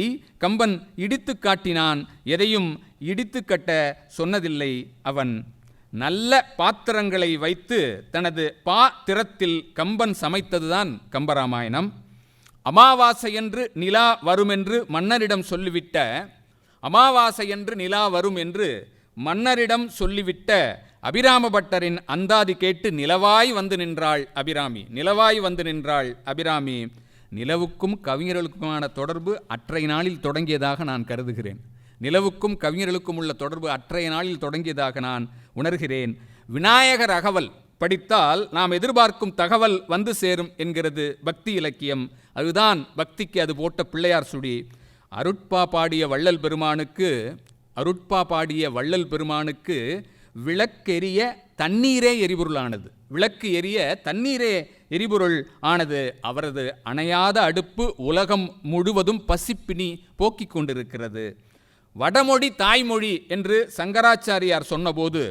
கம்பன் இடித்து காட்டினான். எதையும் இடித்து கட்ட சொன்னதில்லை அவன். நல்ல பாத்திரங்களை வைத்து தனது பாத்திரத்தில் கம்பன் சமைத்ததுதான் கம்பராமாயணம். அமாவாசையன்று நிலா வருமென்று மன்னரிடம் சொல்லிவிட்ட அமாவாசையன்று நிலா வரும் என்று மன்னரிடம் சொல்லிவிட்ட அபிராம பட்டரின் அந்தாதி கேட்டு நிலவாய் வந்து நின்றாள் அபிராமி. நிலவாய் வந்து நின்றாள் அபிராமி. நிலவுக்கும் கவிஞர்களுக்குமான தொடர்பு அற்றைய நாளில் தொடங்கியதாக நான் கருதுகிறேன். நிலவுக்கும் கவிஞர்களுக்கும் உள்ள தொடர்பு அற்றைய நாளில் தொடங்கியதாக நான் உணர்கிறேன். விநாயகர் அகவல் படித்தால் நாம் எதிர்பார்க்கும் தகவல் வந்து சேரும் என்கிறது பக்தி இலக்கியம். அதுதான் பக்திக்கு அது போட்ட பிள்ளையார் சுடி. அருட்பா பாடிய வள்ளல் பெருமானுக்கு விளக்கெரிய தண்ணீரே எரிபொருளானது. விளக்கு எரிய தண்ணீரே எரிபொருள் ஆனது. அவரது அணையாத அடுப்பு உலகம் முழுவதும் பசிப்பினி போக்கிக் கொண்டிருக்கிறது. வடமொழி தாய்மொழி என்று சங்கராச்சாரியார் சொன்னபோது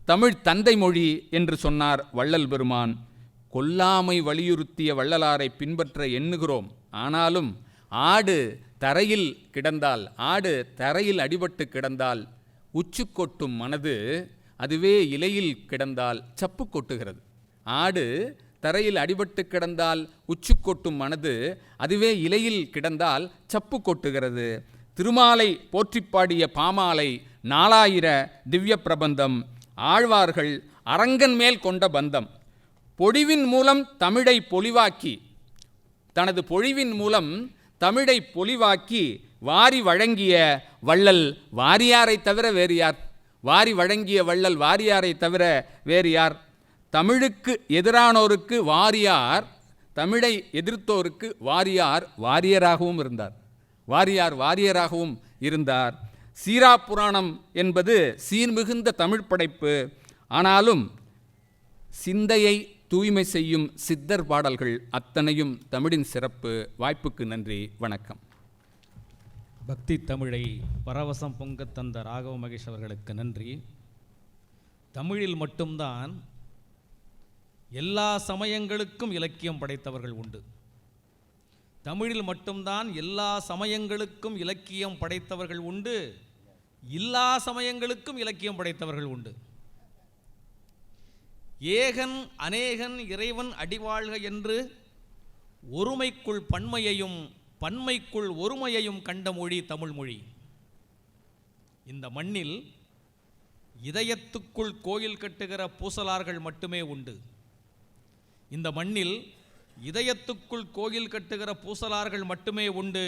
தமிழ் தந்தை மொழி என்று சொன்னார் வள்ளல் பெருமான். கொல்லாமை வலியுறுத்திய வள்ளலாரை பின்பற்ற எண்ணுகிறோம். ஆனாலும் ஆடு தரையில் அடிபட்டு கிடந்தால் உச்சு கொட்டும் மனது, அதுவே இலையில் கிடந்தால் சப்பு கொட்டுகிறது. ஆடு தரையில் அடிபட்டு கிடந்தால் உச்சு கொட்டும் மனது, அதுவே இலையில் கிடந்தால் சப்பு கொட்டுகிறது. திருமாலை போற்றிப்பாடிய பாமாலை 4000 திவ்ய பிரபந்தம், ஆழ்வார்கள் அரங்கன் மேல் கொண்ட பந்தம். தனது பொழிவின் மூலம் தமிழை பொலிவாக்கி வாரி வழங்கிய வள்ளல் வாரியாரை தவிர வேறு யார்? வேறு யார்? தமிழுக்கு எதிரானோருக்கு வாரியார், தமிழை எதிர்த்தோருக்கு வாரியராகவும் இருந்தார். சீரா புராணம் என்பது சீர்மிகுந்த தமிழ் படைப்பு. ஆனாலும் சிந்தையை தூய்மை செய்யும் சித்தர் பாடல்கள் அத்தனையும் தமிழின் சிறப்பு. வாய்ப்புக்கு நன்றி, வணக்கம். பக்தி தமிழை பரவசம் பொங்க தந்த ராகவ மகேஷ் அவர்களுக்கு நன்றி. தமிழில் மட்டும்தான் எல்லா சமயங்களுக்கும் இலக்கியம் படைத்தவர்கள் உண்டு. தமிழில் மட்டும்தான் எல்லா சமயங்களுக்கும் இலக்கியம் படைத்தவர்கள் உண்டு, எல்லா சமயங்களுக்கும் இலக்கியம் படைத்தவர்கள் உண்டு. ஏகன் அநேகன் இறைவன் அடிவாழ்க என்று ஒருமைக்குள் பன்மையையும் பன்மைக்குள் ஒருமையையும் கண்ட மொழி தமிழ் மொழி. இந்த மண்ணில் இதயத்துக்குள் கோயில் கட்டுகிற பூசலார்கள் மட்டுமே உண்டு. இந்த மண்ணில் இதயத்துக்குள் கோயில் கட்டுகிற பூசலார்கள் மட்டுமே உண்டு.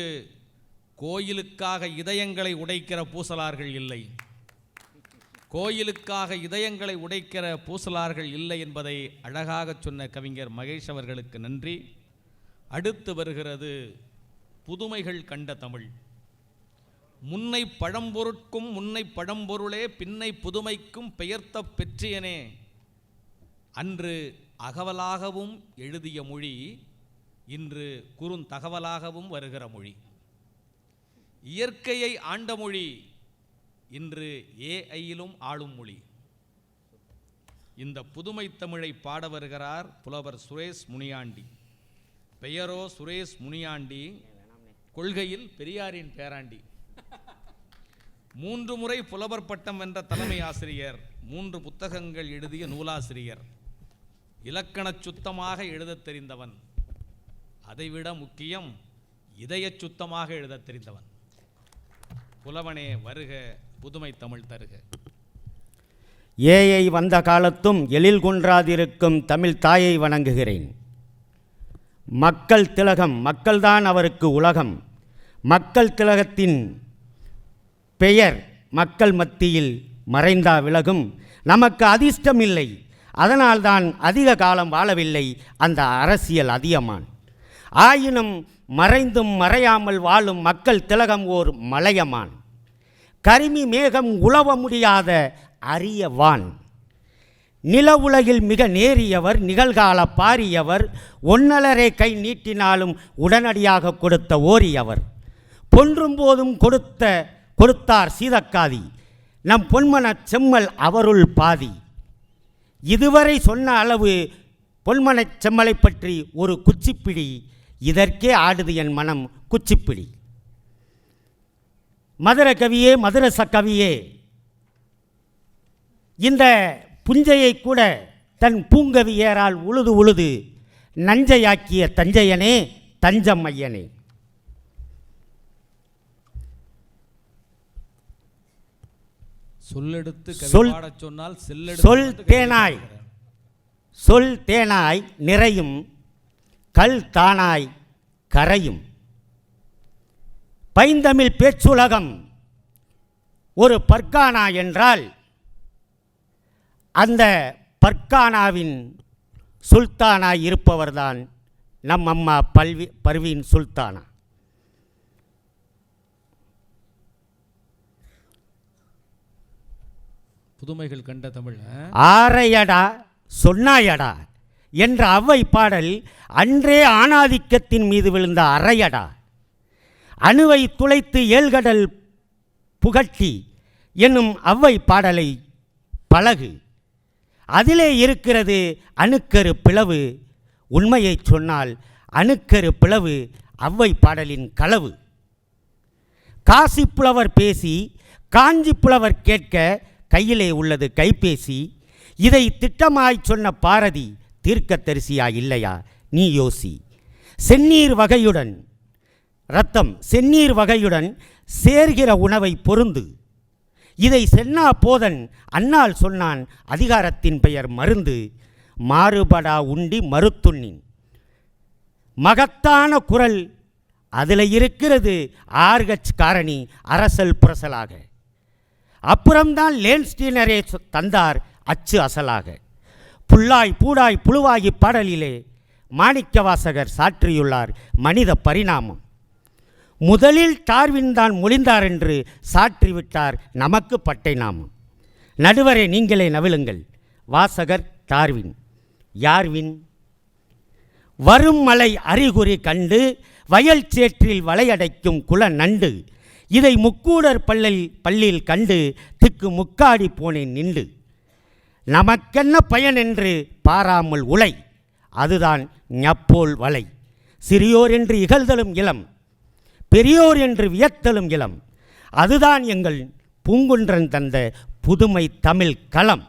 கோயிலுக்காக இதயங்களை உடைக்கிற பூசலார்கள் இல்லை. கோயிலுக்காக இதயங்களை உடைக்கிற பூசலார்கள் இல்லை என்பதை அழகாக சொன்ன கவிஞர் மகேஷ் அவர்களுக்கு நன்றி. அடுத்து வருகிறது புதுமைகள் கண்ட தமிழ். முன்னை பழம்பொருட்கும் முன்னை பழம்பொருளே பின்னை புதுமைக்கும் பெயர்த்த பெற்றியனே அன்று அகவலாகவும் எழுதிய மொழி இன்று குறுந்தகவலாகவும் வருகிற மொழி. இயற்கையை ஆண்ட மொழி இன்று ஏஐயிலும் ஆளும் மொழி. இந்த புதுமை தமிழை பாட வருகிறார் புலவர் சுரேஷ் முனியாண்டி. பெயரோ சுரேஷ் முனியாண்டி, கொள்கையில் பெரியாரின் பேராண்டி. 3 முறை புலவர் பட்டம் வென்ற தலைமை ஆசிரியர், 3 புத்தகங்கள் எழுதிய நூலாசிரியர், இலக்கணச் சுத்தமாக எழுதத் தெரிந்தவன், அதைவிட முக்கியம் இதயச் சுத்தமாக எழுதத் தெரிந்தவன். புலவனே வருக, புதுமை தமிழ் தருக. ஏஐ வந்த காலத்தும் எழில் குன்றாதிருக்கும் தமிழ் தாயை வணங்குகிறேன். மக்கள் திலகம், மக்கள்தான் அவருக்கு உலகம். மக்கள் திலகத்தின் பெயர் மக்கள் மத்தியில் மறைந்தா விலகும். நமக்கு அதிர்ஷ்டம் இல்லை, அதனால்தான் அதிக காலம் வாழவில்லை அந்த அரசியல் அதியமான். ஆயினும் மறைந்தும் மறையாமல் வாழும் மக்கள் திலகம் ஓர் மலையமான். கரிமி மேகம் உலவ முடியாத அரிய வான். நில உலகில் மிக நேரியவர், நிகழ்கால பாரியவர், ஒன்னலரை கை நீட்டினாலும் உடனடியாக கொடுத்த ஓரியவர். பொன்றும் போதும் கொடுத்தார் சீதக்காதி, நம் பொன்மனச் செம்மல் அவருள் பாதி. இதுவரை சொன்ன அளவு பொன்மனச் செம்மலை பற்றி ஒரு குச்சிப்பிடி, இதற்கே ஆடுது என் மனம் குச்சிப்பிடி. மதுர கவியே, மதுரச கவியே, இந்த புஞ்சையை கூட தன் பூங்கவியரால் உழுது உழுது நஞ்சையாக்கிய தஞ்சையனே, தஞ்சம் ஐயனே. சொல்லெடுத்து சொல் பாடச் சொன்னால் சொல் தேனாய், சொல் தேனாய் நிறையும், கல் தானாய் கரையும். பைந்தமிழ் பேச்சுலகம் ஒரு பர்கானா என்றால் அந்த பர்கானாவின் சுல்தானாய் இருப்பவர்தான் நம் அம்மா பர்வீன் சுல்தானா. புதுமைகள் கண்ட தமிழ். ஆரையடா சொன்னாயடா என்ற அவ்வை பாடல் அன்றே ஆணாதிக்கத்தின் மீது விழுந்த அறையடா. அணுவை துளைத்து ஏழ்கடல் புகட்டி என்னும் அவ்வை பாடலை பழகு. அதிலே இருக்கிறது அணுக்கரு பிளவு. உண்மையை சொன்னால் அணுக்கரு பிளவு அவ்வை பாடலின் களவு. காசி புலவர் பேசி காஞ்சி புலவர் கேட்க கையிலே உள்ளது கைபேசி. இதை திட்டமாய் சொன்ன பாரதி தீர்க்கதரிசியா இல்லையா நீ யோசி. செந்நீர் வகையுடன் இரத்தம் செந்நீர் வகையுடன் சேர்கிற உணவை பொருந்து. இதை சென்னா போதன் அன்னால் சொன்னான் அதிகாரத்தின் பெயர் மருந்து. மாறுபடா உண்டி மறுத்துண்ணின் மகத்தான குரல் அதில் இருக்கிறது. ஆர்கச் காரணி அரசல் புரசலாக. அப்புறம்தான் லேன்ஸ்டீனரே தந்தார் அச்சு அசலாக. புல்லாய் பூடாய் புழுவாகி பாடலிலே மாணிக்கவாசகர் சாற்றியுள்ளார் மனித பரிணாமம். முதலில் டார்வின் தான் மொழிந்தார் என்று சாற்றிவிட்டார் நமக்கு பட்டை நாமம். நடுவரே நீங்களே நவிழுங்கள். வாசகர் டார்வின். யார்வின்? வரும் மலை அறிகுறி கண்டு வயல் சேற்றில் வளையடைக்கும் குல நண்டு. இதை முக்கூடர் பள்ளியில் கண்டு திக்கு முக்காடி போனேன் நின்று. நமக்கென்ன பயன் என்று பாராமல் உலை, அதுதான் ஞப்போல் வலை. சிறியோர் என்று இகழ்தலும் இளம், பெரியோர் என்று வியத்தலும் இளம், அதுதான் எங்கள் பூங்குன்றன் தந்த புதுமை தமிழ் களம்.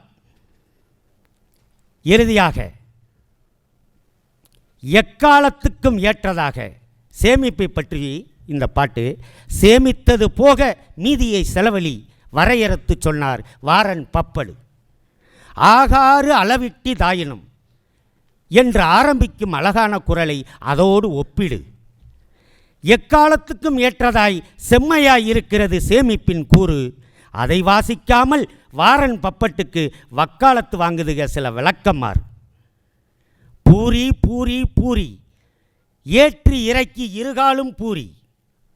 இறுதியாக எக்காலத்துக்கும் ஏற்றதாக சேமிப்பை பற்றி இந்த பாட்டு. சேமித்தது போக மீதியை செலவழி வரையறுத்து சொன்னார் வாரன் பப்படு. ஆகாறு அளவிட்டி தாயினும் என்று ஆரம்பிக்கும் அழகான குரலை அதோடு ஒப்பிடு. எக்காலத்துக்கும் ஏற்றதாய் செம்மையாய் இருக்கிறது சேமிப்பின் கூறு. அதை வாசிக்காமல் வாரன் பப்பட்டுக்கு வக்காலத்து வாங்குதுக சில விளக்கமார். பூரி பூரி பூரி ஏற்றி இறக்கி இருகாலும் பூரி.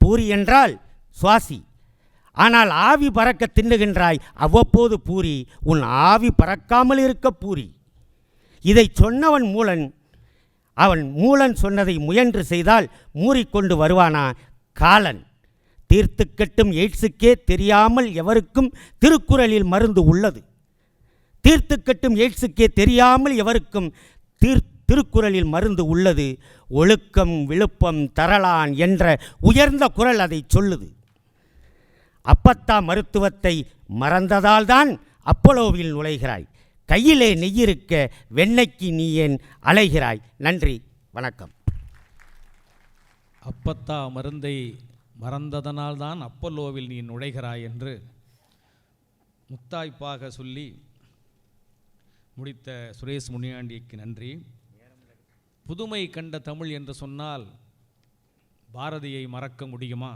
பூரி என்றால் சுவாசி, ஆனால் ஆவி பறக்க தின்னுகின்றாய் அவ்வப்போது பூரி. உன் ஆவி பறக்காமல் இருக்க பூரி. இதை சொன்னவன் மூலன். அவன் மூலன் சொன்னதை முயன்று செய்தால் மூறிக்கொண்டு வருவானா காலன். தீர்த்துக்கட்டும் எய்ட்ஸுக்கே தெரியாமல் எவருக்கும் திருக்குறளில் மருந்து உள்ளது. தீர்த்துக்கட்டும் எய்ட்ஸுக்கே தெரியாமல் எவருக்கும் திருக்குறளில் மருந்து உள்ளது. ஒழுக்கம் விழுப்பம் தரலான் என்ற உயர்ந்த குரல் அதை சொல்லுது. அப்பத்தா மருத்துவத்தை மறந்ததால்தான் அப்போலோவில் நுழைகிறாய். கையிலே நெய்யிருக்க வெண்ணெய்க்கு நீ ஏன் அலைகிறாய்? நன்றி, வணக்கம். அப்பத்தா மருந்தை மறந்ததனால்தான் அப்பல்லோவில் நீ நுழைகிறாய் என்று முத்தாய்ப்பாக சொல்லி முடித்த சுரேஷ் முனியாண்டிக்கு நன்றி. புதுமை கண்ட தமிழ் என்று சொன்னால் பாரதியை மறக்க முடியுமா?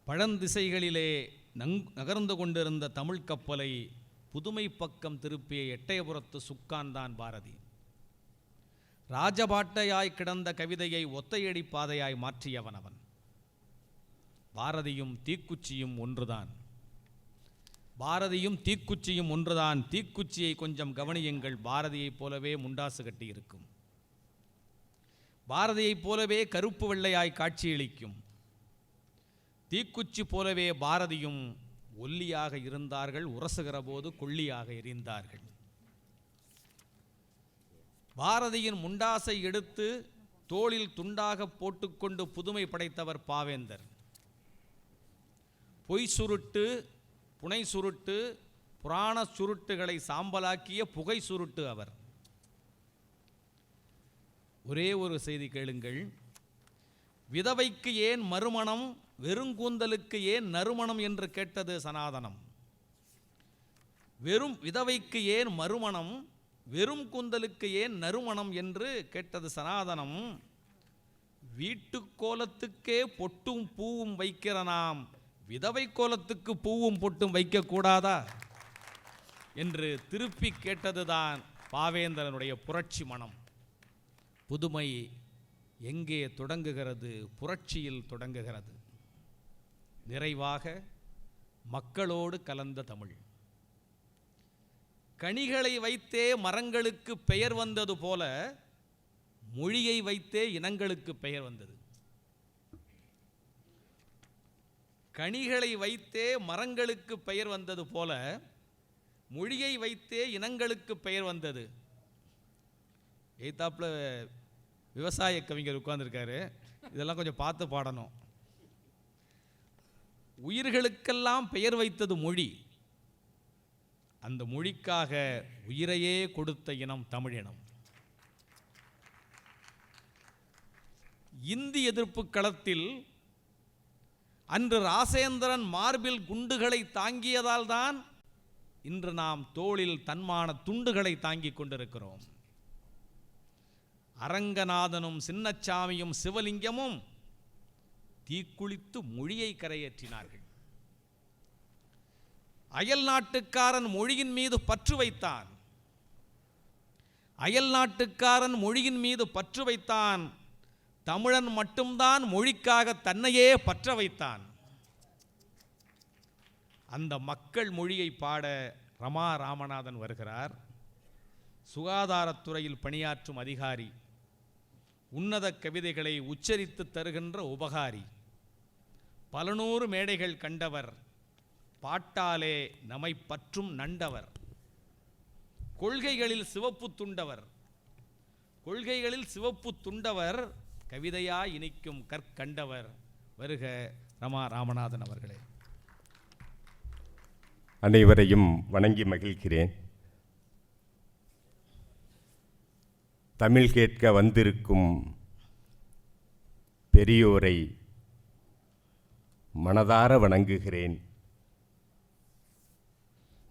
பழந்திசைகளிலே நகர்ந்து கொண்டிருந்த தமிழ் கப்பலை புதுமை பக்கம் திருப்பிய எட்டயபுரத்து சுக்கான்தான் பாரதி. ராஜபாட்டையாய் கிடந்த கவிதையை ஒத்தையடி பாதையாய் மாற்றியவன் அவன். பாரதியும் தீக்குச்சியும் ஒன்றுதான். பாரதியும் தீக்குச்சியும் ஒன்றுதான். தீக்குச்சியை கொஞ்சம் கவனியுங்கள். பாரதியைப் போலவே முண்டாசு கட்டியிருக்கும். பாரதியைப் போலவே கருப்பு வெள்ளையாய் காட்சியளிக்கும். தீக்குச்சி போலவே பாரதியும் ஒல்லியாக இருந்தார்கள். உரசுகிற போது கொள்ளியாக எரிந்தார்கள். பாரதியின் முண்டாசை எடுத்து தோளில் துண்டாக போட்டுக்கொண்டு புதுமை படைத்தவர் பாவேந்தர். பொய் சுருட்டு, புனை சுருட்டு, புராண சுருட்டுகளை சாம்பலாக்கிய புகை சுருட்டு அவர். ஒரே ஒரு செய்தி கேளுங்கள். விதவைக்கு ஏன் மறுமணம், வெறுங்கூந்தலுக்கு ஏன் நறுமணம் என்று கேட்டது சனாதனம். விதவைக்கு ஏன் மறுமணம், வெறும் கூந்தலுக்கு ஏன் நறுமணம் என்று கேட்டது சனாதனம். வீட்டு கோலத்துக்கே பொட்டும் பூவும் வைக்கிற நாம் விதவை கோலத்துக்கு பூவும் பொட்டும் வைக்கக்கூடாதா என்று திருப்பி கேட்டதுதான் பாவேந்தரனுடைய புரட்சி மனம். புதுமை எங்கே தொடங்குகிறது? புரட்சியில் தொடங்குகிறது. நிறைவாக மக்களோடு கலந்த தமிழ். கனிகளை வைத்தே மரங்களுக்கு பெயர் வந்தது போல மொழியை வைத்தே இனங்களுக்கு பெயர் வந்தது. கனிகளை வைத்தே மரங்களுக்கு பெயர் வந்தது போல மொழியை வைத்தே இனங்களுக்கு பெயர் வந்தது. எய்தாப்புல விவசாய கவிஞர் உட்கார்ந்துருக்காரு. இதெல்லாம் கொஞ்சம் பார்த்து பாடணும். உயிர்களுக்கெல்லாம் பெயர் வைத்தது மொழி. அந்த மொழிக்காக உயிரையே கொடுத்த இனம் தமிழினம். இந்தி எதிர்ப்பு களத்தில் அன்று ராசேந்திரன் மார்பில் குண்டுகளை தாங்கியதால் தான் இன்று நாம் தோளில் தன்மான துண்டுகளை தாங்கிக் கொண்டிருக்கிறோம். அரங்கநாதனும் சின்னச்சாமியும் சிவலிங்கமும் தீக்குளித்து மொழியை கரையேற்றினார்கள். அயல் நாட்டுக்காரன் மொழியின் மீது பற்று வைத்தான். அயல் நாட்டுக்காரன் மொழியின் மீது பற்று வைத்தான். தமிழன் மட்டும்தான் மொழிக்காக தன்னையே பற்ற வைத்தான். அந்த மக்கள் மொழியை பாட ரமா ராமநாதன் வருகிறார். சுகாதாரத்துறையில் பணியாற்றும் அதிகாரி, உன்னத கவிதைகளை உச்சரித்து தருகின்ற உபகாரி, பல நூறு மேடைகள் கண்டவர், பாட்டாலே நம்மை பற்றும் நண்டவர், கொள்கைகளில் சிவப்பு துண்டவர், கொள்கைகளில் சிவப்பு துண்டவர், கவிதையாய் இனிக்கும் கற்கண்டவர். வருக ரமா ராமநாதன் அவர்களே. அனைவரையும் வணங்கி மகிழ்கிறேன். தமிழ் கேட்க வந்திருக்கும் பெரியோரை மனதார வணங்குகிறேன்.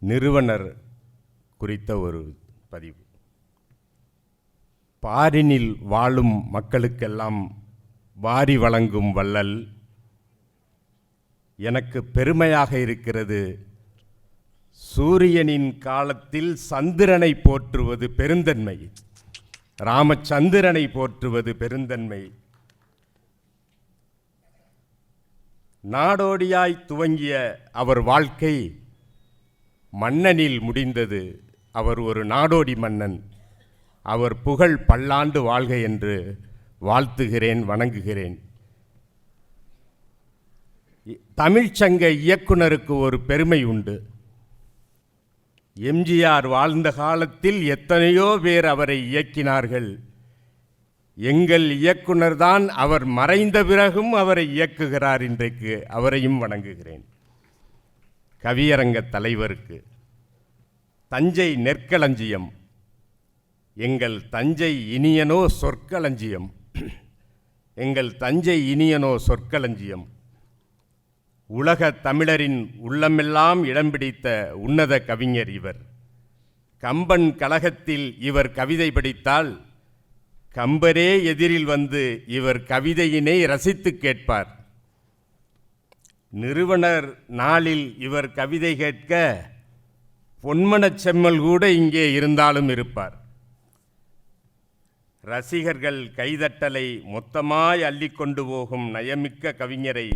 நிறுவனர் குறித்த ஒரு பதிவு. பாரினில் வாழும் மக்களுக்கெல்லாம் வாரி வழங்கும் வள்ளல். எனக்கு பெருமையாக இருக்கிறது. சூரியனின் காலத்தில் சந்திரனை போற்றுவது பெருந்தன்மை, ராமச்சந்திரனை போற்றுவது பெருந்தன்மை. நாடோடியாய் துவங்கிய அவர் வாழ்க்கை மன்னனில் முடிந்தது. அவர் ஒரு நாடோடி மன்னன். அவர் புகழ் பல்லாண்டு வாழ்க என்று வாழ்த்துகிறேன், வணங்குகிறேன். தமிழ்ச்சங்க இயக்குனருக்கு ஒரு பெருமை உண்டு. எம்ஜிஆர் வாழ்ந்த காலத்தில் எத்தனையோ பேர் அவரை இயக்கினார்கள். எங்கள் இயக்குனர் தான் அவர் மறைந்த பிறகும் அவரை இயக்குகிறார். இன்றைக்கு அவரையும் வணங்குகிறேன். கவியரங்க தலைவருக்கு, தஞ்சை நெற்களஞ்சியம், எங்கள் தஞ்சை இனியனோ சொற்களஞ்சியம், எங்கள் தஞ்சை இனியனோ சொற்களஞ்சியம். உலக தமிழரின் உள்ளமெல்லாம் இடம் பிடித்த உன்னத கவிஞர் இவர். கம்பன் கழகத்தில் இவர் கவிதை படித்தால் கம்பரே எதிரில் வந்து இவர் கவிதையினை ரசித்து கேட்பார். நிறுவனர் நாளில் இவர் கவிதை கேட்க பொன்மனச் செம்மல் கூட இங்கே இருந்தாலும் இருப்பார். ரசிகர்கள் கைதட்டலை மொத்தமாய் அள்ளிக்கொண்டு போகும் நயமிக்க கவிஞரை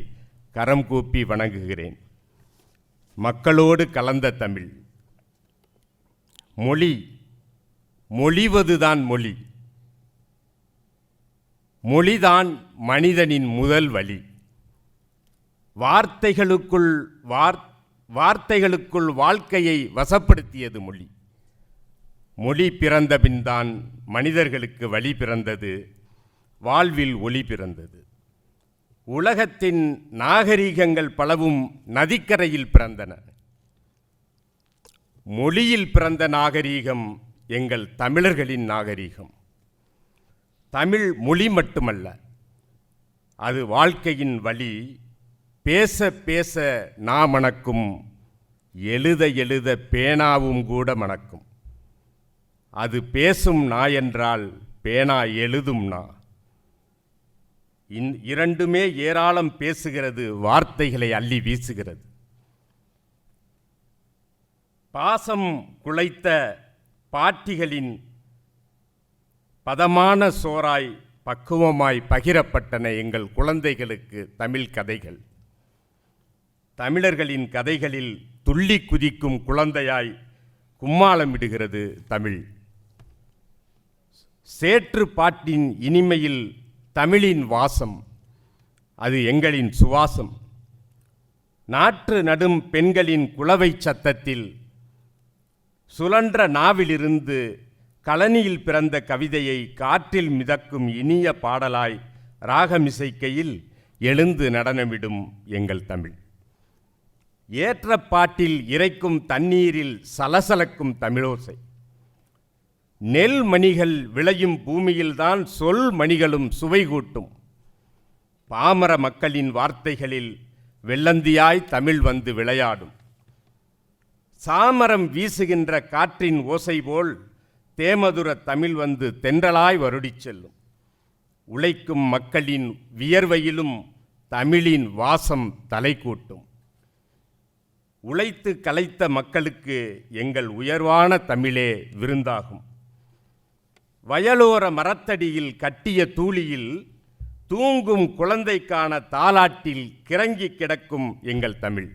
கரம் கூப்பி வணங்குகிறேன். மக்களோடு கலந்த தமிழ். மொழி, மொழிவதுதான் மொழி. மொழிதான் மனிதனின் முதல் வழி. வார்த்தைகளுக்குள் வாழ்க்கையை வசப்படுத்தியது மொழி. மொழி பிறந்த பின்தான் மனிதர்களுக்கு வழி பிறந்தது, வாழ்வில் ஒளி பிறந்தது. உலகத்தின் நாகரீகங்கள் பலவும் நதிக்கரையில் பிறந்தன. மொழியில் பிறந்த நாகரீகம் எங்கள் தமிழர்களின் நாகரீகம். தமிழ் மொழி மட்டுமல்ல, அது வாழ்க்கையின் வழி. பேச பேச நா மணக்கும், எழுத எழுத பேனாவும் கூட மணக்கும். அது பேசும் நா என்றால் பேனா எழுதும் நா. இரண்டுமே ஏராளம் பேசுகிறது, வார்த்தைகளை அள்ளி வீசுகிறது. பாசம் குழைத்த பாட்டிகளின் பதமான சோறாய் பக்குவமாய் பகிரப்பட்டன எங்கள் குழந்தைகளுக்கு தமிழ் கதைகள். தமிழர்களின் கதைகளில் துள்ளி குதிக்கும் குழந்தையாய் கும்மாளமிடுகிறது தமிழ். சேற்று பாட்டின் இனிமையில் தமிழின் வாசம், அது எங்களின் சுவாசம். நாற்று நடும் பெண்களின் குளவை சத்தத்தில் சுழன்ற நாவிலிருந்து கழனியில் பிறந்த கவிதையை காற்றில் மிதக்கும் இனிய பாடலாய் ராகமிசைக்கையில் எழுந்து நடனமிடும் எங்கள் தமிழ். ஏற்ற பாட்டில் இறைக்கும் தண்ணீரில் சலசலக்கும் தமிழோசை. நெல் மணிகள் விளையும் பூமியில்தான் சொல் மணிகளும் சுவை கூட்டும். பாமர மக்களின் வார்த்தைகளில் வெள்ளந்தியாய் தமிழ் வந்து விளையாடும். சாமரம் வீசுகின்ற காற்றின் ஓசை போல் தேமதுர தமிழ் வந்து தென்றலாய் வருடிச் செல்லும். உழைக்கும் மக்களின் வியர்வையிலும் தமிழின் வாசம் தலை கூட்டும். உழைத்து கலைத்த மக்களுக்கு எங்கள் உயர்வான தமிழே விருந்தாகும். வயலோர மரத்தடியில் கட்டிய தூளியில் தூங்கும் குழந்தைக்கான தாலாட்டில் கிறங்கி கிடக்கும் எங்கள் தமிழ்.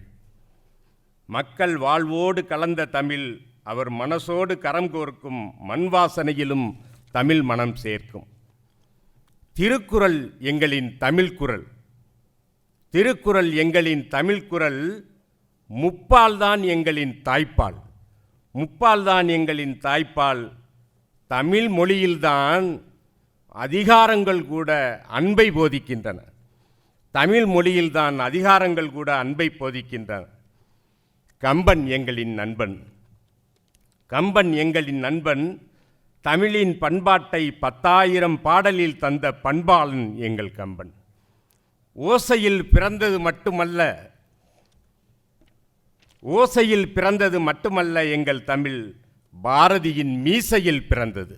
மக்கள் வாழ்வோடு கலந்த தமிழ் அவர் மனசோடு கரம் கோர்க்கும் மண் வாசனையிலும் தமிழ் மனம் சேர்க்கும். திருக்குறள் எங்களின் தமிழ் குரல். திருக்குறள் எங்களின் தமிழ் குரல். முப்பால்தான் எங்களின் தாய்ப்பால். முப்பால்தான் எங்களின் தாய்ப்பால். தமிழ் மொழியில்தான் அதிகாரங்கள் கூட அன்பை போதிக்கின்றன. தமிழ் மொழியில்தான் அதிகாரங்கள் கூட அன்பை போதிக்கின்றன. கம்பன் எங்களின் நண்பன். கம்பன் எங்களின் நண்பன். தமிழின் பண்பாட்டை 10,000 பாடலில் தந்த பண்பாளன் எங்கள் கம்பன். ஓசையில் பிறந்தது மட்டுமல்ல எங்கள் தமிழ், பாரதியின் மீசையில் பிறந்தது.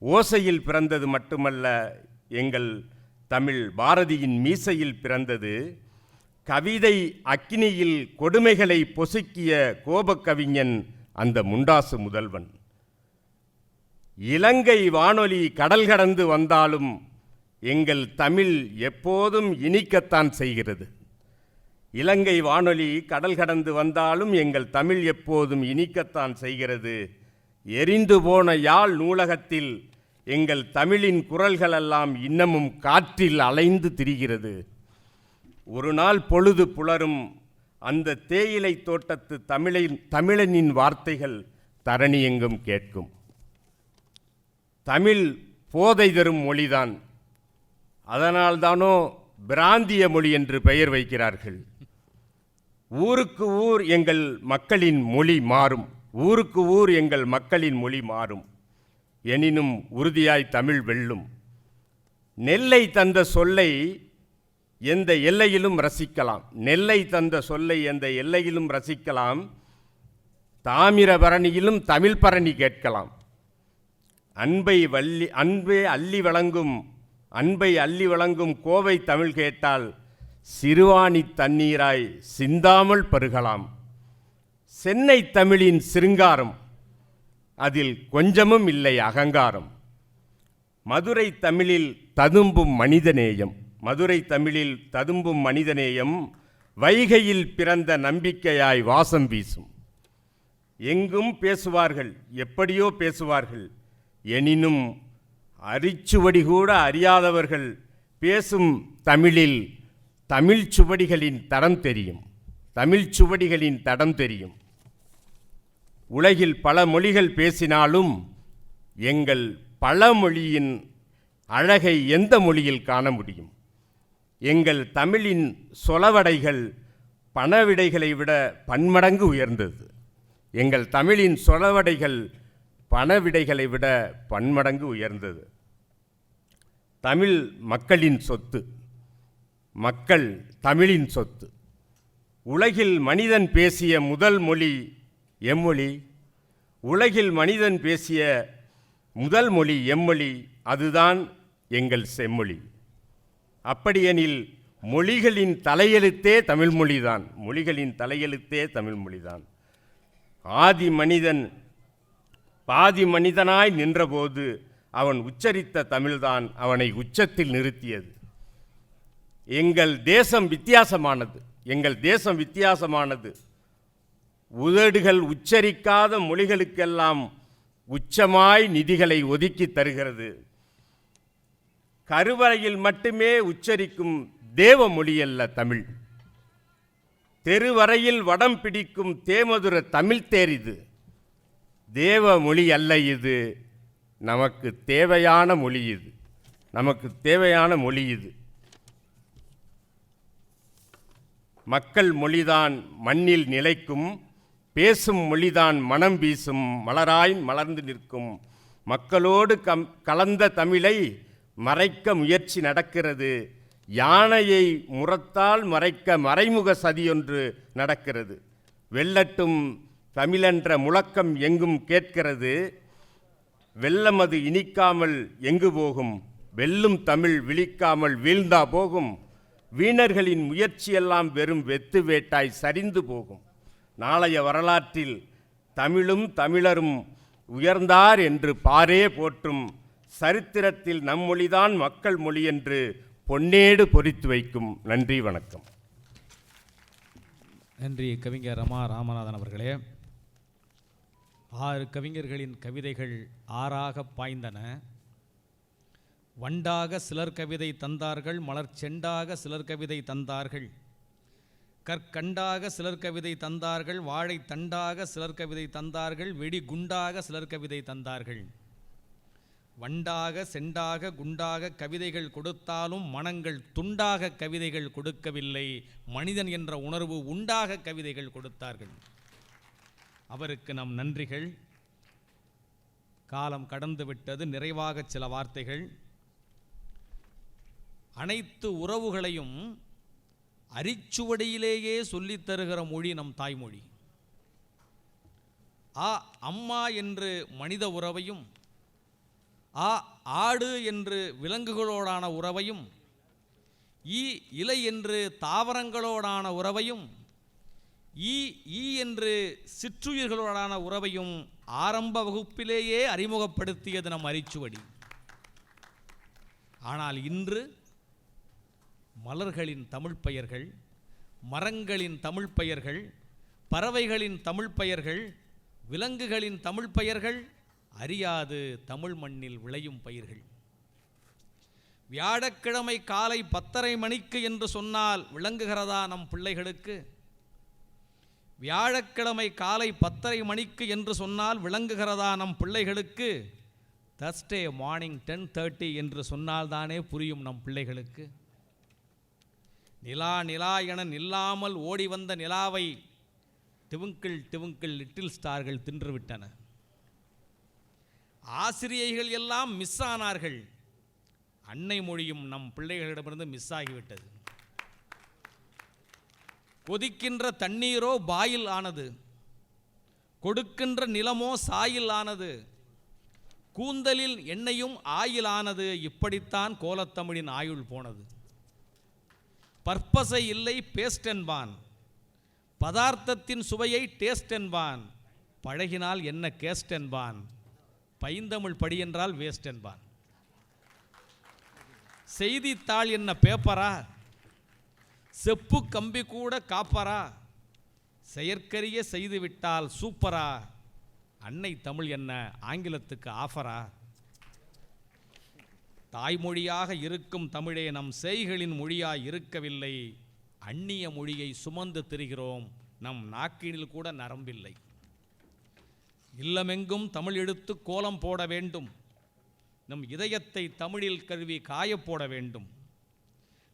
ஓசையில் பிறந்தது மட்டுமல்ல எங்கள் தமிழ், பாரதியின் மீசையில் பிறந்தது. கவிதை அக்கினியில் கொடுமைகளை பொசுக்கிய கோபக்கவிஞன் அந்த முண்டாசு முதல்வன். இலங்கை வானொலி கடல் கடந்து வந்தாலும் எங்கள் தமிழ் எப்போதும் இனிக்கத்தான் செய்கிறது. இலங்கை வானொலி கடல் கடந்து வந்தாலும் எங்கள் தமிழ் எப்போதும் இனிக்கத்தான் செய்கிறது. எரிந்து போன யாழ் நூலகத்தில் எங்கள் தமிழின் குரல்களெல்லாம் இன்னமும் காற்றில் அலைந்து திரிகிறது. ஒரு நாள் பொழுது புலரும் அந்த தேயிலை தோட்டத்து தமிழனின் வார்த்தைகள் தரணி எங்கும் கேட்கும். தமிழ் போதை தரும் மொழிதான். அதனால்தானோ பிராந்திய மொழி என்று பெயர் வைக்கிறார்கள். ஊருக்கு ஊர் எங்கள் மக்களின் மொழி மாறும். ஊருக்கு ஊர் எங்கள் மக்களின் மொழி மாறும். எனினும் உறுதியாய் தமிழ் வெல்லும். நெல்லை தந்த சொல்லை எந்த எல்லையிலும் ரசிக்கலாம். நெல்லை தந்த சொல்லை எந்த எல்லையிலும் ரசிக்கலாம். தாமிரபரணியிலும் தமிழ் பரணி கேட்கலாம். அன்பை அள்ளி வழங்கும் கோவை தமிழ் கேட்டால் சிறுவாணி தண்ணீராய் சிந்தாமல் பருகலாம். சென்னை தமிழின் சிருங்காரம், அதில் கொஞ்சமும் இல்லை அகங்காரம். மதுரை தமிழில் ததும்பும் மனிதநேயம். மதுரை தமிழில் ததும்பும் மனிதநேயம். வைகையில் பிறந்த நம்பிக்கையாய் வாசம் வீசும். எங்கும் பேசுவார்கள், எப்படியோ பேசுவார்கள். எனினும் அரிச்சுவடி கூட அறியாதவர்கள் பேசும் தமிழில் தமிழ் சுவடிகளின் தடம் தெரியும். தமிழ் சுவடிகளின் தடம் தெரியும். உலகில் பல மொழிகள் பேசினாலும் எங்கள் பல மொழியின் அழகை எந்த மொழியில் காண முடியும்? எங்கள் தமிழின் சொலவடைகள் பணவிடைகளை விட பன்மடங்கு உயர்ந்தது. எங்கள் தமிழின் சொலவடைகள் பணவிடைகளை விட பன்மடங்கு உயர்ந்தது. தமிழ் மக்களின் சொத்து, மக்கள் தமிழின் சொத்து. உலகில் மனிதன் பேசிய முதல் மொழி எம்மொழி. உலகில் மனிதன் பேசிய முதல் மொழி எம்மொழி, அதுதான் எங்கள் செம்மொழி. அப்படியெனில் மொழிகளின் தலையெழுத்தே தமிழ்மொழிதான். மொழிகளின் தலையெழுத்தே தமிழ்மொழிதான். ஆதி மனிதன் பாதி மனிதனாய் நின்றபோது அவன் உச்சரித்த தமிழ்தான் அவனை உச்சத்தில் நிறுத்தியது. எங்கள் தேசம் வித்தியாசமானது. எங்கள் தேசம் வித்தியாசமானது. உதடுகள் உச்சரிக்காத மொழிகளுக்கெல்லாம் உச்சமாய் நிதிகளை ஒதுக்கி தருகிறது. கருவறையில் மட்டுமே உச்சரிக்கும் தேவ மொழி அல்ல தமிழ். தெருவரையில் வடம் பிடிக்கும் தேமதுர தமிழ் தேரிது. தேவ மொழி அல்ல இது. நமக்கு தேவையான மொழி இது. நமக்கு தேவையான மொழி இது. மக்கள் மொழிதான் மண்ணில் நிலைக்கும். பேசும் மொழிதான் மனம் வீசும் மலராய் மலர்ந்து நிற்கும். மக்களோடு கலந்த தமிழை மறைக்க முயற்சி நடக்கிறது. யானையை முறத்தால் மறைக்க மறைமுக சதியொன்று நடக்கிறது. வெல்லட்டும் தமிழென்ற முழக்கம் எங்கும் கேட்கிறது. வெல்லமது இனிக்காமல் எங்கு போகும்? வெல்லும் தமிழ் விழிக்காமல் வீழ்ந்தா போகும். வீணர்களின் முயற்சியெல்லாம் வெறும் வெத்து வேட்டாய் சரிந்து போகும். நாளைய வரலாற்றில் தமிழும் தமிழரும் உயர்ந்தார் என்று பாரே போற்றும். சரித்திரத்தில் நம்மொழிதான் மக்கள் மொழி என்று பொன்னேடு பொறித்து வைக்கும். நன்றி, வணக்கம். நன்றி கவிஞர் ரமா ராமநாதன் அவர்களே. 6 கவிஞர்களின் கவிதைகள் ஆறாக பாய்ந்தன. வண்டாக சிலர் கவிதை தந்தார்கள், மலர் செண்டாக சிலர் கவிதை தந்தார்கள், கற்கண்டாக சிலர் கவிதை தந்தார்கள், வாழை தண்டாக சிலர் கவிதை தந்தார்கள், வெடி குண்டாக சிலர் கவிதை தந்தார்கள். வண்டாக செண்டாக குண்டாக கவிதைகள் கொடுத்தாலும் மனங்கள் துண்டாக கவிதைகள் கொடுக்கவில்லை. மனிதன் என்ற உணர்வு உண்டாக கவிதைகள் கொடுத்தார்கள். அவருக்கு நம் நன்றிகள். காலம் கடந்து விட்டது. நிறைவாக சில வார்த்தைகள். அனைத்து உறவுகளையும் அரிச்சுவடியிலேயே சொல்லித் தருகிற மொழி நம் தாய்மொழி. அம்மா என்று மனித உறவையும், ஆடு என்று விலங்குகளோடான உறவையும், இலை என்று தாவரங்களோடான உறவையும், ஈ என்று சிற்றுயிர்களோடான உறவையும் ஆரம்ப வகுப்பிலேயே அறிமுகப்படுத்தியது நம் அரிச்சுவடி. ஆனால் இன்று மலர்களின் தமிழ் பெயர்கள், மரங்களின் தமிழ் பெயர்கள், பறவைகளின் தமிழ் பெயர்கள், விலங்குகளின் தமிழ் பெயர்கள் அறியாது தமிழ் மண்ணில் விளையும் பயிர்கள். வியாழக்கிழமை காலை 10:30 மணிக்கு என்று சொன்னால் விளங்குகிறதா நம் பிள்ளைகளுக்கு? வியாழக்கிழமை காலை 10:30 மணிக்கு என்று சொன்னால் விளங்குகிறதா நம் பிள்ளைகளுக்கு? தர்ஸ்டே மார்னிங் 10:30 என்று சொன்னால்தானே புரியும் நம் பிள்ளைகளுக்கு. நிலா நிலா என நில்லாமல் ஓடி வந்த நிலாவை டிவிங்கிள் டிவிங்கிள் லிட்டில் ஸ்டார்கள் தின்றுவிட்டன. ஆசிரியைகள் எல்லாம் மிஸ் ஆனார்கள். அன்னை மொழியும் நம் பிள்ளைகளிடமிருந்து மிஸ் ஆகிவிட்டது. கொதிக்கின்ற தண்ணீரோ பாயில் ஆனது, கொடுக்கின்ற நிலமோ சாயில் ஆனது, கூந்தலில் எண்ணெயும் ஆயில் ஆனது. இப்படித்தான் கோலத்தமிழின் ஆயுள் போனது. பர்பஸை இல்லை பேஸ்ட் என்பான், பதார்த்தத்தின் சுவையை டேஸ்ட் என்பான், பழகினால் என்ன கேஸ்ட் என்பான், பைந்தமிழ் படி என்றால் வேஸ்ட் என்பான். செய்தித்தாள் என்ன பேப்பரா, செப்பு கம்பி கூட காப்பரா, செயற்கரிய செய்துவிட்டால் சூப்பரா, அன்னை தமிழ் என்ன ஆங்கிலத்துக்கு ஆஃபரா. தாய்மொழியாக இருக்கும் தமிழே நம் செய்களின் மொழியாய் இருக்கவில்லை. அந்நிய மொழியை சுமந்து திரிகிறோம். நம் நாக்கினில் கூட நரம்பில்லை. இல்லமெங்கும் தமிழ் எடுத்து கோலம் போட வேண்டும். நம் இதயத்தை தமிழில் கழுவி காயப்போட வேண்டும்.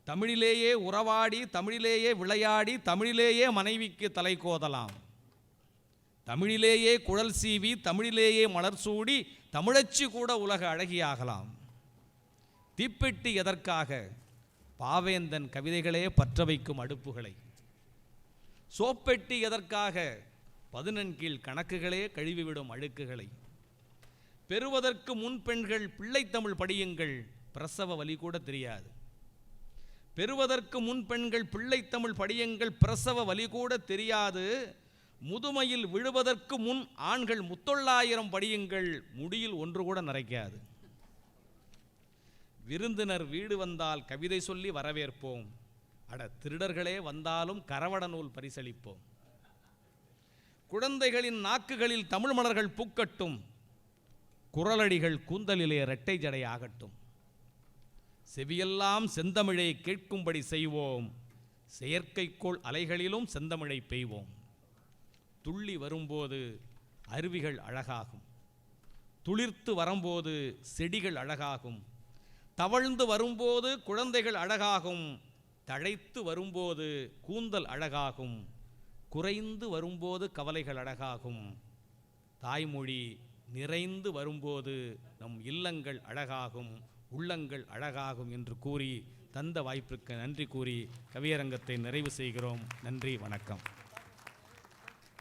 தமிழிலேயே உறவாடி, தமிழிலேயே விளையாடி, தமிழிலேயே மனைவிக்கு தலை கோதலாம். தமிழிலேயே குழல் சீவி, தமிழிலேயே மலர் சூடி, தமிழச்சி கூட உலக அழகியாகலாம். தீப்பெட்டி எதற்காக? பாவேந்தன் கவிதைகளே பற்ற வைக்கும் அடுப்புகளை. சோப்பெட்டி எதற்காக? 11 கீழ் கணக்குகளே கழுவிவிடும் அழுக்குகளை. பெறுவதற்கு முன் பெண்கள் பிள்ளைத்தமிழ் படியுங்கள், பிரசவ வலி கூட தெரியாது. பெறுவதற்கு முன் பெண்கள் பிள்ளைத்தமிழ் படியுங்கள், பிரசவ வலி கூட தெரியாது. முதுமையில் விழுவதற்கு முன் ஆண்கள் 300,000 படியுங்கள், முடியில் ஒன்று கூட நரைக்காது. விருந்தினர் வீடு வந்தால் கவிதை சொல்லி வரவேற்போம். அட திருடர்களே வந்தாலும் கரவட நூல் பரிசளிப்போம். குழந்தைகளின் நாக்குகளில் தமிழ் மலர்கள் பூக்கட்டும், குரலடிகள் கூந்தலிலே இரட்டை ஜடை ஆகட்டும். செவியெல்லாம் செந்தமிழை கேட்கும்படி செய்வோம், செயற்கைக்கோள் அலைகளிலும் செந்தமிழை பெய்வோம். துள்ளி வரும்போது அருவிகள் அழகாகும், துளிர்த்து வரும்போது செடிகள் அழகாகும், தவழ்ந்து வரும்போது குழந்தைகள் அழகாகும், தழைத்து வரும்போது கூந்தல் அழகாகும், குறைந்து வரும்போது கவலைகள் அழகாகும். தாய்மொழி நிறைந்து வரும்போது நம் இல்லங்கள் அழகாகும், உள்ளங்கள் அழகாகும் என்று கூறி தந்த வாய்ப்புக்கு நன்றி கூறி கவியரங்கத்தை நிறைவு செய்கிறோம். நன்றி, வணக்கம்.